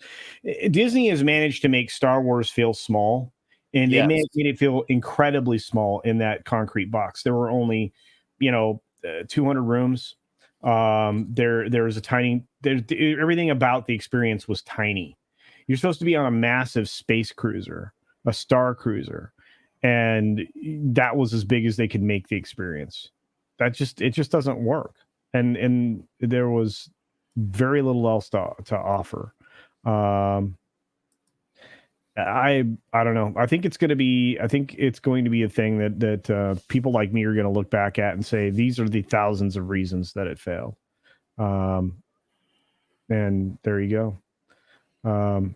Disney has managed to make Star Wars feel small, and they Yes. made it feel incredibly small in that concrete box. There were only, 200 rooms. There was a tiny. Everything about the experience was tiny. You're supposed to be on a massive space cruiser, a star cruiser, and that was as big as they could make the experience. It just doesn't work, and there was very little else to offer. um I don't know. I think it's going to be a thing that people like me are going to look back at and say these are the thousands of reasons that it failed. um and there you go.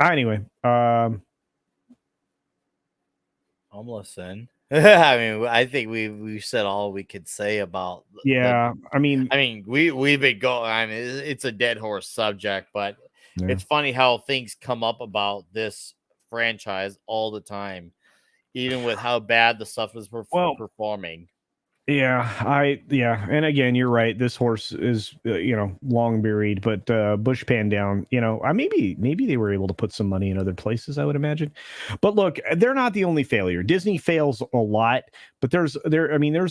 Anyway, I'm listening. I mean, I think we said all we could say about the. yeah, I mean, I mean, we've been going. I mean, it's a dead horse subject, but yeah. it's funny how things come up about this franchise all the time, even with how bad the stuff is Well, performing. yeah, and again, you're right. This horse is long buried, but bush pan down. Maybe they were able to put some money in other places, I would imagine. But look, they're not the only failure. Disney fails a lot, but there's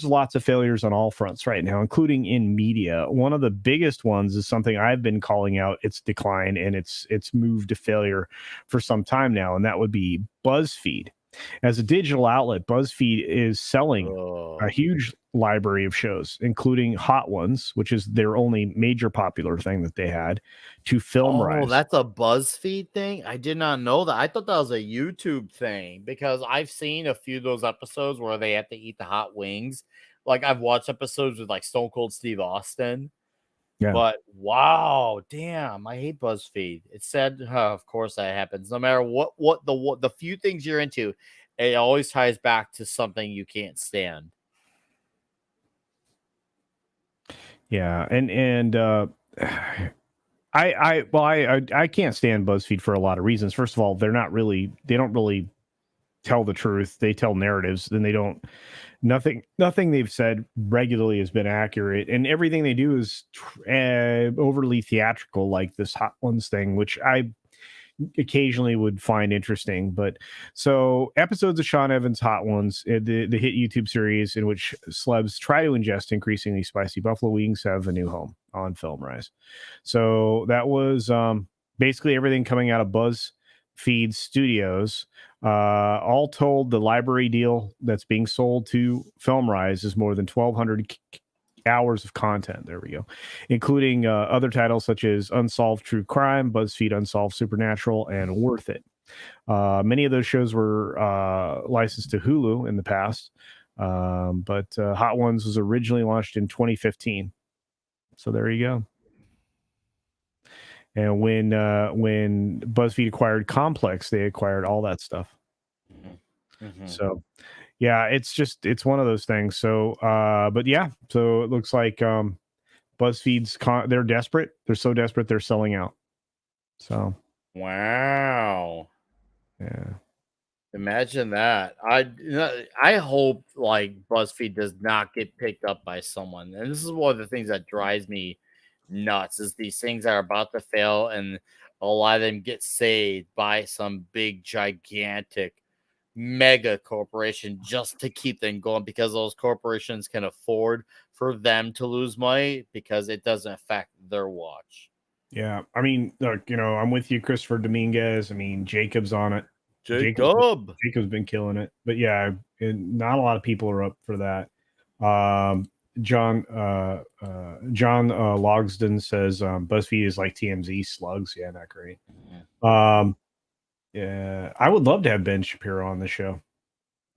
lots of failures on all fronts right now, including in media. One of the biggest ones is something I've been calling out its decline and its move to failure for some time now, and that would be BuzzFeed. As a digital outlet, BuzzFeed is selling a Oh, huge library of shows, including Hot Ones, which is their only major popular thing that they had, to Film oh, Rise. that's a BuzzFeed thing. I did not know that. I thought that was a YouTube thing because I've seen a few of those episodes where they have to eat the hot wings. Like I've watched episodes with like Stone Cold Steve Austin. Yeah. But wow, damn, I hate BuzzFeed. It's sad, of course, that happens. No matter what the few things you're into, it always ties back to something you can't stand. Yeah. And I can't stand BuzzFeed for a lot of reasons. First of all, they don't really tell the truth. They tell narratives, then they don't. Nothing they've said regularly has been accurate, and everything they do is overly theatrical, like this Hot Ones thing, which I occasionally would find interesting. But so episodes of Sean Evans' Hot Ones, the hit YouTube series in which celebs try to ingest increasingly spicy buffalo wings, have a new home on Film Rise. So that was basically everything coming out of BuzzFeed Studios. All told, the library deal that's being sold to Film Rise is more than 1,200 hours of content. There we go, including other titles such as Unsolved True Crime, BuzzFeed Unsolved Supernatural, and Worth It. Many of those shows were licensed to Hulu in the past, but Hot Ones was originally launched in 2015. So there you go. And when BuzzFeed acquired Complex, they acquired all that stuff. Mm-hmm. So yeah, it's one of those things. So but yeah, so it looks like BuzzFeed's they're desperate. They're so desperate they're selling out. So Wow. yeah. Imagine that. I hope like BuzzFeed does not get picked up by someone. And this is one of the things that drives me nuts is these things are about to fail and a lot of them get saved by some big gigantic mega corporation just to keep them going because those corporations can afford for them to lose money because it doesn't affect their watch. Yeah. I mean, look, I'm with you, Christopher Dominguez. I mean, Jacob's on it. Jacob's been killing it, but yeah, not a lot of people are up for that. John Logsden says BuzzFeed is like TMZ slugs. Yeah, not great. Yeah, I would love to have Ben Shapiro on the show.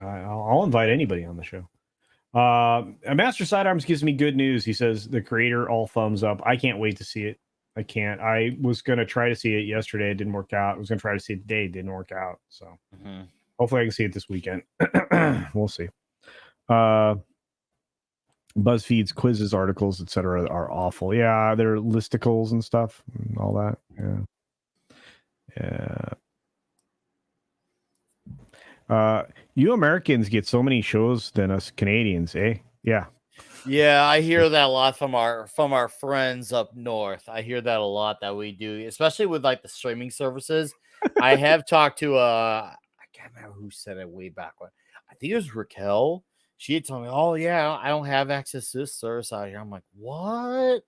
I'll invite anybody on the show. A Master Sidearms gives me good news. He says the creator, all thumbs up. I can't wait to see it. I can't. I was gonna try to see it yesterday. It didn't work out. I was gonna try to see it today. It didn't work out. So hopefully I can see it this weekend. We'll see. BuzzFeed's quizzes, articles, etc. are awful. Yeah, they're listicles and stuff and all that. Yeah. You Americans get so many shows than us Canadians, eh? Yeah. Yeah, I hear that a lot from our friends up north. I hear that a lot that we do, especially with like the streaming services. I have talked to I can't remember who said it way back when. I think it was Raquel. She had told me, "Oh yeah, I don't have access to this service out here." I'm like, "What?"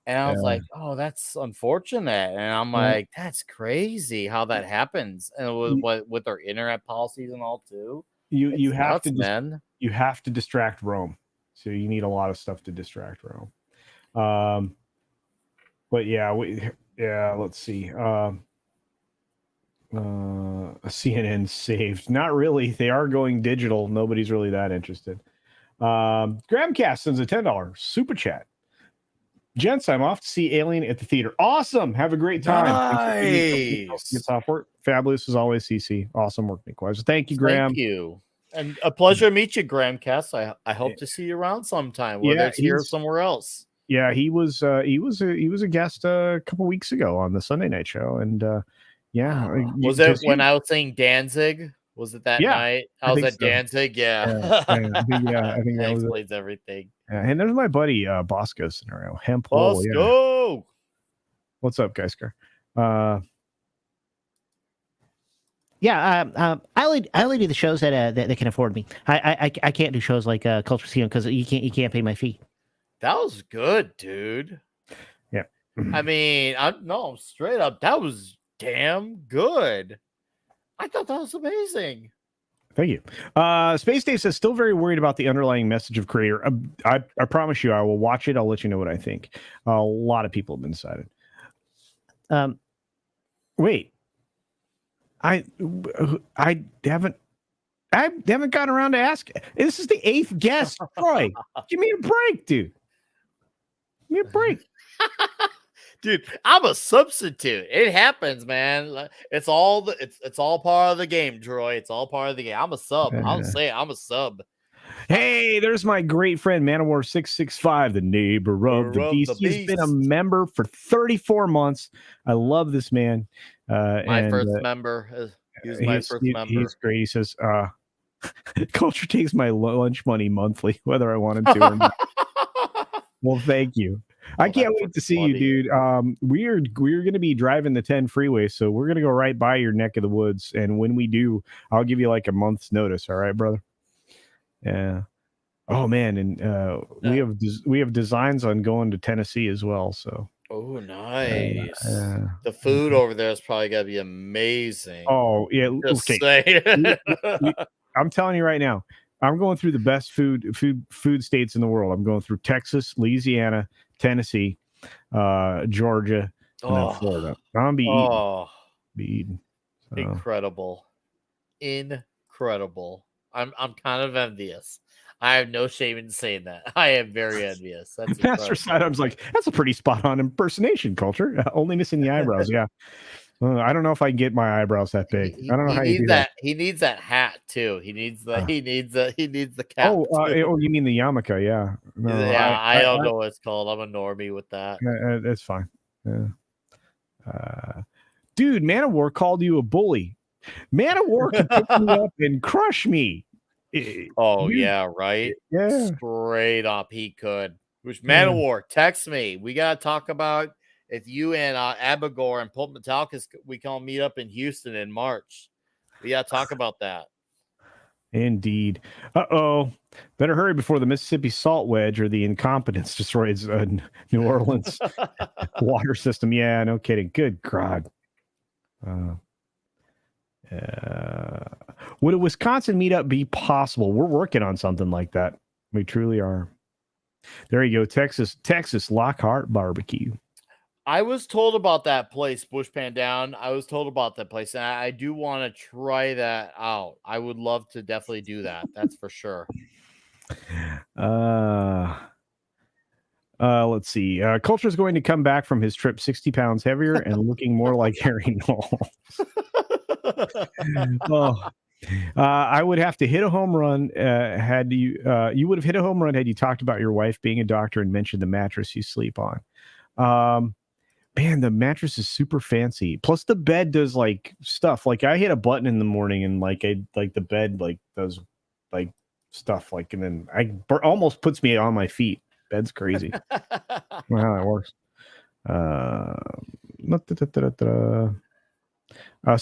And I was like, "Oh, that's unfortunate." And I'm like, "That's crazy how that happens." And with our internet policies and all too. You have nuts, to man. You have to distract Rome. So you need a lot of stuff to distract Rome. But yeah, let's see. CNN saved. Not really. They are going digital. Nobody's really that interested. Gramcast sends a $10 super chat. Gents, I'm off to see Alien at the theater. Awesome. Have a great time. Nice. Gets off work. Fabulous as always, CC. Awesome work, Nickweiser. Thank you, Graham. Thank you. And a pleasure to meet you, Gramcast. I hope to see you around sometime, whether it's here or somewhere else. Yeah, he was a guest a couple weeks ago on the Sunday night show, and was it when I was saying Danzig? Was it that night? I was at so. Danzig. Yeah, I think that explains everything. And there's my buddy Bosco scenario. Bosco. Yeah. What's up, Geisker? Yeah, I only do the shows that can afford me. I can't do shows like Culture Casino because you can't pay my fee. That was good, dude. Yeah. I mean, no, straight up, that was damn good. I thought that was amazing. Thank you. Space Dave says, still very worried about the underlying message of creator. I promise you, I will watch it. I'll let you know what I think. A lot of people have been decided. Wait. I haven't gotten around to ask. This is the 8th guest, Troy. Give me a break, dude. Give me a break. Dude, I'm a substitute. It happens, man. It's all part of the game, Troy. It's all part of the game. I'm a sub. I'll say it. I'm a sub. Hey, there's my great friend Manowar 665, the neighbor of the beast. He's been a member for 34 months. I love this man. My first member. He's my first member. He's great. He says, Culture takes my lunch money monthly, whether I wanted to or not. Well, thank you. I can't wait to see you, dude. We're going to be driving the 10 freeway, so we're going to go right by your neck of the woods. And when we do, I'll give you like a month's notice. All right, brother? Yeah. Oh man, and we have designs on going to Tennessee as well. So. Oh, nice. The food over there is probably gonna be amazing. Oh yeah. Okay. I'm telling you right now, I'm going through the best food states in the world. I'm going through Texas, Louisiana, Tennessee, Georgia, and then Florida. I'm gonna be eating. So. Incredible. I'm kind of envious. I have no shame in saying that. I am very envious. That's Master Sidearm's like, that's a pretty spot on impersonation, Culture. Only missing the eyebrows. Yeah. I don't know if I can get my eyebrows that big. I don't know how you do that. He needs that hat too. He needs the cap. You mean the yarmulke? Yeah. No, yeah, I don't know what it's called. I'm a normie with that. That's fine. Yeah. Dude, Man of War called you a bully. Man of War could pick me up and crush me. Yeah, right. Yeah, straight up, he could. Which Man of War, text me. We gotta talk about if you and Abigor and Pulp Metallicus, we can all meet up in Houston in March. We gotta talk about that. Indeed. Better hurry before the Mississippi Salt Wedge or the incompetence destroys New Orleans water system. Yeah, no kidding. Good God. Would a Wisconsin meetup be possible? We're working on something like that. We truly are. There you go, Texas Lockhart Barbecue. I was told about that place, Bush Pan Down. I was told about that place, and I do want to try that out. I would love to definitely do that. That's for sure. Let's see. Culture is going to come back from his trip 60 pounds heavier and looking more like Harry Knowles. Oh, I would have to hit a home run. Had you would have hit a home run had you talked about your wife being a doctor and mentioned the mattress you sleep on. Man, the mattress is super fancy. Plus, the bed does like stuff. Like I hit a button in the morning and like the bed like does like stuff like, and then almost puts me on my feet. Bed's crazy. I don't know how that works.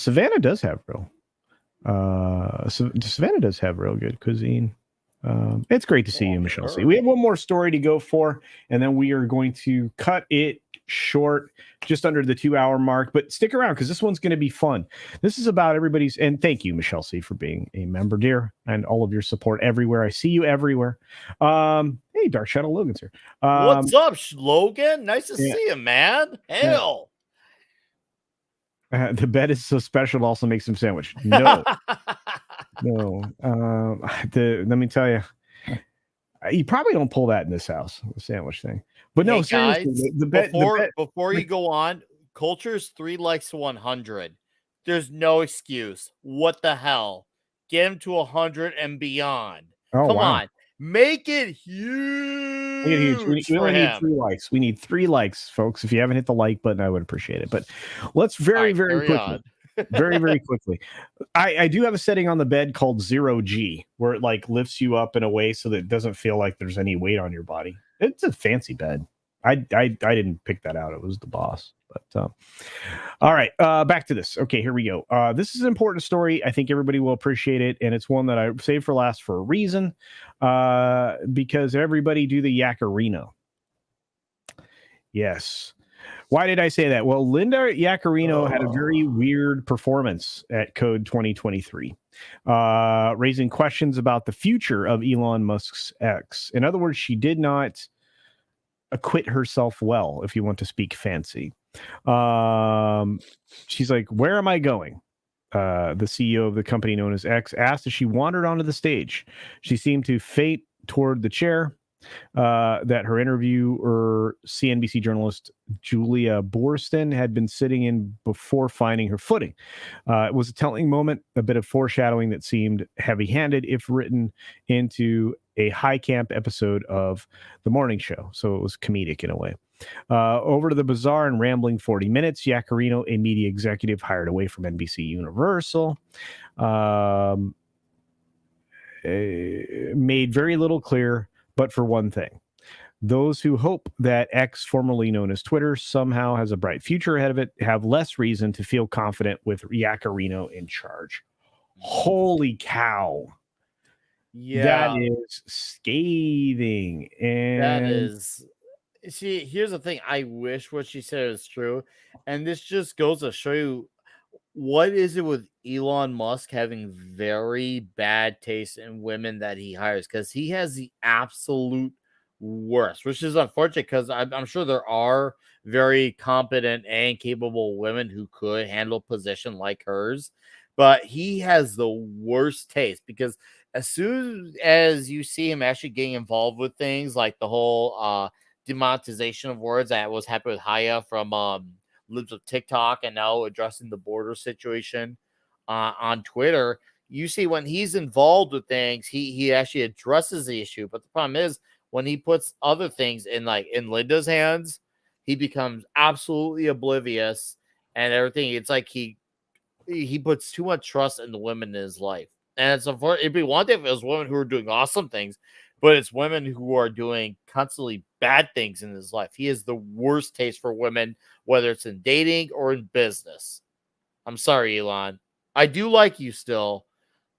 Savannah does have real. Savannah does have real good cuisine. It's great to see you, Michelle. Sure. We have one more story to go for, and then we are going to cut it short, just under the 2-hour mark. But stick around because this one's going to be fun. This is about everybody's, and thank you, Michelle C, for being a member, dear, and all of your support everywhere. I see you everywhere. Hey, Dark Shadow Logan's here. What's up, Logan? Nice to see you, man. Hell. The bed is so special. It also makes some sandwich. No, no. Let me tell you, you probably don't pull that in this house, the sandwich thing. But no, seriously, guys, the bed. Before you go on, Culture's 3 likes to 100. There's no excuse. What the hell? Get him to 100 and beyond. Oh, Come wow. on, make it huge. We only need 3 likes. We need 3 likes, folks. If you haven't hit the like button, I would appreciate it. But let's very quickly. very quickly. I do have a setting on the bed called 0G, where it like lifts you up in a way so that it doesn't feel like there's any weight on your body. It's a fancy bed. I didn't pick that out. It was the boss. But all right, back to this. Okay, here we go. This is an important story. I think everybody will appreciate it, and it's one that I saved for last for a reason. Because everybody do the Yakarino. Yes. Why did I say that? Well, Linda Yacarino had a very weird performance at Code 2023, raising questions about the future of Elon Musk's X. In other words, she did not acquit herself well, if you want to speak fancy. She's like, where am I going? The CEO of the company known as X asked as she wandered onto the stage. She seemed to faint toward the chair that her interviewer, CNBC journalist Julia Boorstin, had been sitting in before finding her footing. It was a telling moment, a bit of foreshadowing that seemed heavy-handed if written into a high camp episode of The Morning Show. So it was comedic in a way. Over to the bizarre and rambling 40 minutes, Yacarino, a media executive hired away from NBC Universal, made very little clear, but for one thing. Those who hope that X, formerly known as Twitter, somehow has a bright future ahead of it have less reason to feel confident with Yacarino in charge. Holy cow. Yeah. That is scathing. And that is. See, here's the thing. I wish what she said is true. And this just goes to show you what is it with Elon Musk having very bad taste in women that he hires, because he has the absolute worst, which is unfortunate because I'm sure there are very competent and capable women who could handle a position like hers, but he has the worst taste because as soon as you see him actually getting involved with things like the whole demonetization of words that was happening with Haya from Libs of TikTok and now addressing the border situation on Twitter, you see when he's involved with things, he actually addresses the issue. But the problem is when he puts other things in Linda's hands, he becomes absolutely oblivious and everything. It's like he puts too much trust in the women in his life. And it's unfortunate. It'd be one thing if it was women who are doing awesome things, but it's women who are doing constantly bad things in his life. He has the worst taste for women, whether it's in dating or in business. I'm sorry, Elon. I do like you still,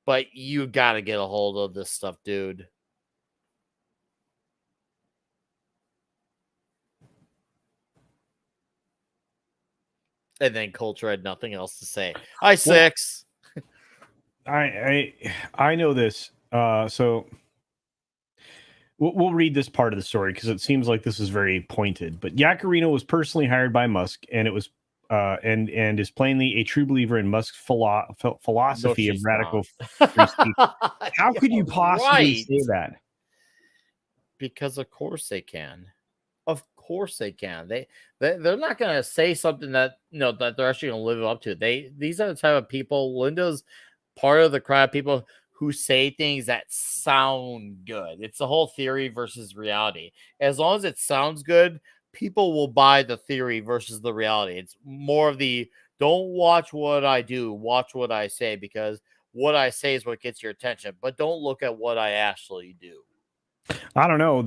but you got to get a hold of this stuff, dude. And then Culture had nothing else to say. Hi, Six. I know this. So we'll read this part of the story because it seems like this is very pointed. But Yacarino was personally hired by Musk, and it was and is plainly a true believer in Musk's No, philosophy of she's radical not. free speech. How Yeah, could you possibly right. say that? Because of course they can. Of course they can. They're not going to say something that that they're actually going to live up to. These are the type of people. Linda's part of the crowd of people who say things that sound good. It's the whole theory versus reality. As long as it sounds good, people will buy the theory versus the reality. It's more of the don't watch what I do, watch what I say, because what I say is what gets your attention, but don't look at what I actually do. I don't know,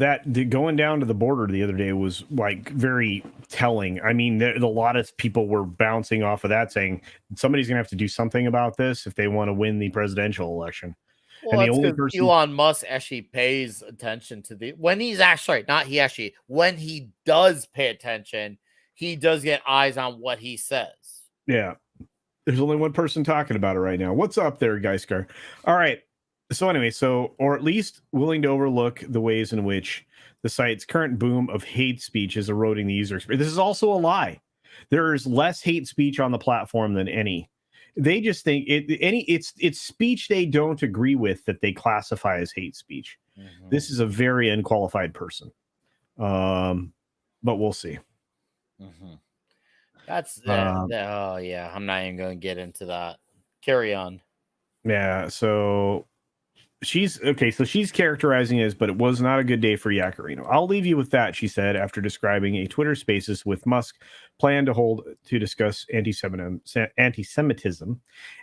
going down to the border the other day was like very telling. I mean, a lot of people were bouncing off of that, saying somebody's going to have to do something about this if they want to win the presidential election. Well, And the that's only because person, Elon Musk actually pays attention to when he's actually, not he actually, when he does pay attention, he does get eyes on what he says. yeah, there's only one person talking about it right now. What's up there, Geiscar? All right. So anyway, or at least willing to overlook the ways in which the site's current boom of hate speech is eroding the user experience. This is also a lie. There's less hate speech on the platform than any. They just think it's speech they don't agree with that they classify as hate speech. Mm-hmm. This is a very unqualified person. But we'll see. Mm-hmm. That's oh yeah, I'm not even going to get into that. Carry on. Yeah, so she's characterizing it as, but it was not a good day for Yacarino. I'll leave you with that, she said, after describing a Twitter Spaces with Musk plan to hold to discuss anti-Semitism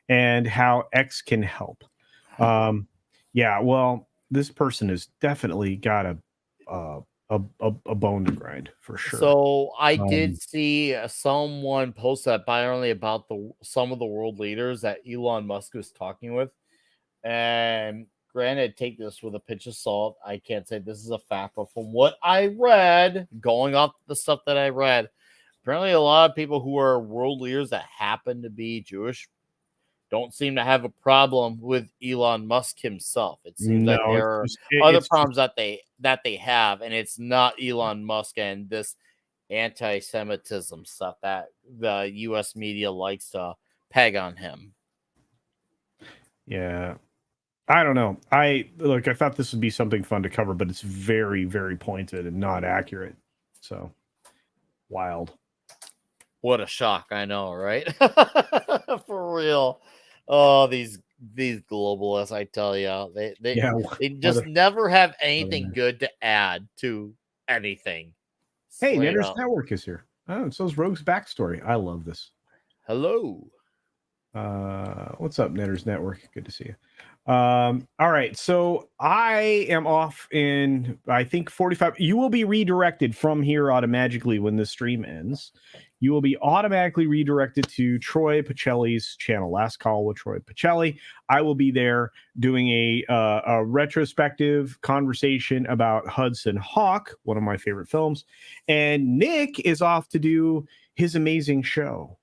and how X can help. Yeah, well, this person has definitely got a bone to grind for sure. So I did see someone post that apparently about some of the world leaders that Elon Musk was talking with, and granted, take this with a pinch of salt. I can't say this is a fact, but from what I read, going off the stuff that I read, apparently a lot of people who are world leaders that happen to be Jewish don't seem to have a problem with Elon Musk himself. It seems that there are other problems that they have, and it's not Elon Musk and this anti-Semitism stuff that the U.S. media likes to peg on him. Yeah. I don't know. I thought this would be something fun to cover, but it's very, very pointed and not accurate. So wild. What a shock. I know, right? For real. Oh, these globalists, I tell you, they just never have anything good to add to anything. Hey, Knitter's Network is here. Oh, so is Rogue's Backstory. I love this. Hello. What's up, Knitter's Network? Good to see you. All right, so I am off in, I think, 45. You will be redirected from here automatically when the stream ends. You will be automatically redirected to Troy Pacelli's channel, Last Call with Troy Pacelli. I will be there doing a retrospective conversation about Hudson Hawk, one of my favorite films. And Nick is off to do his amazing show.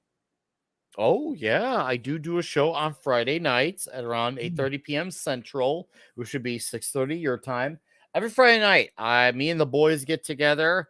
Oh, yeah. I do a show on Friday nights at around 8:30 p.m. Central, which should be 6:30 your time. Every Friday night, me and the boys get together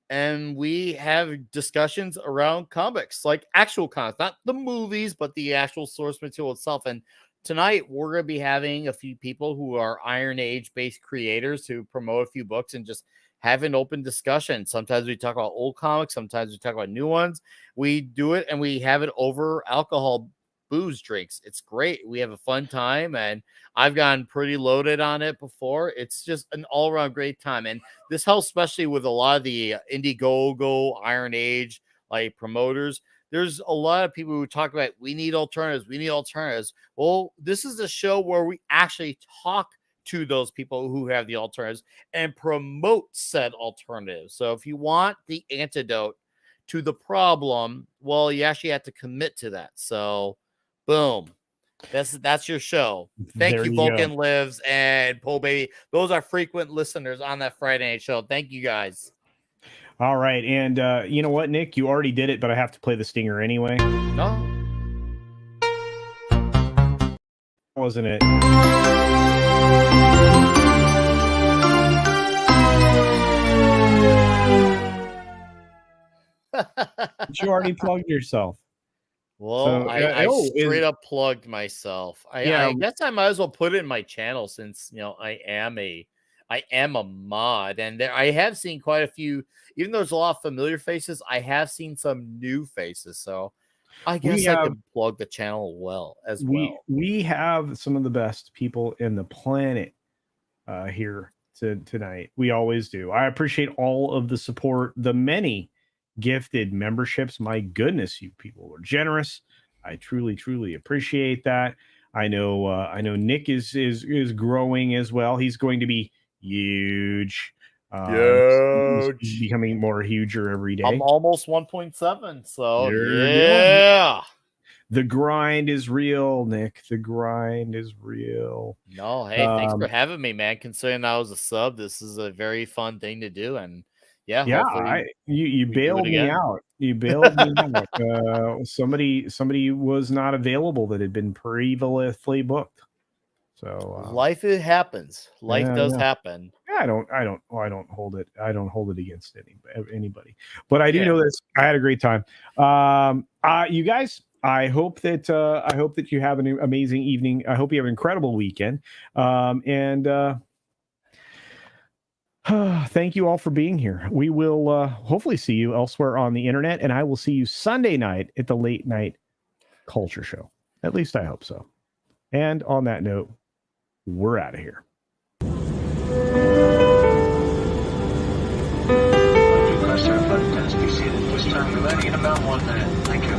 and we have discussions around comics, like actual comics, not the movies, but the actual source material itself. And tonight, we're going to be having a few people who are Iron Age-based creators to promote a few books and just have an open discussion. Sometimes we talk about old comics. Sometimes we talk about new ones. We do it and we have it over alcohol, booze, drinks. It's great. We have a fun time, and I've gotten pretty loaded on it before. It's just an all-around great time. And this helps, especially with a lot of the Indiegogo, Iron Age, like promoters. There's a lot of people who talk about we need alternatives. We need alternatives. Well, this is a show where we actually talk to those people who have the alternatives and promote said alternatives. So if you want the antidote to the problem, well, you actually have to commit to that. So boom, that's your show. Thank you, Vulcan Lives and Poe Baby. Those are frequent listeners on that Friday night show. Thank you guys. All right. And you know what, Nick, you already did it, but I have to play the stinger anyway. No. wasn't it? But you already plugged yourself. Well, So, I oh, straight up plugged myself. Yeah. I guess I might as well put it in my channel since I am a mod, and I have seen quite a few. Even though there's a lot of familiar faces, I have seen some new faces. So I guess I could plug the channel well. We have some of the best people in the planet here tonight. We always do. I appreciate all of the support, the many gifted memberships. My goodness, you people were generous. I truly appreciate that. I know Nick is growing as well. He's going to be huge. He's becoming more huger every day. I'm almost 1.7. So yeah. The grind is real, Nick. The grind is real. No, hey, thanks for having me, man. Considering I was a sub, this is a very fun thing to do, and you bailed me out. You bailed me out. Somebody was not available that had been previously booked. So life happens. Life does happen. Yeah, I don't hold it. I don't hold it against anybody. But I do know this. I had a great time. You guys. I hope that you have an amazing evening. I hope you have an incredible weekend. Thank you all for being here. We will hopefully see you elsewhere on the internet, and I will see you Sunday night at the Late Night Culture Show. At least I hope so. And on that note, we're out of here. Please turn left in about 1 minute. Thank you.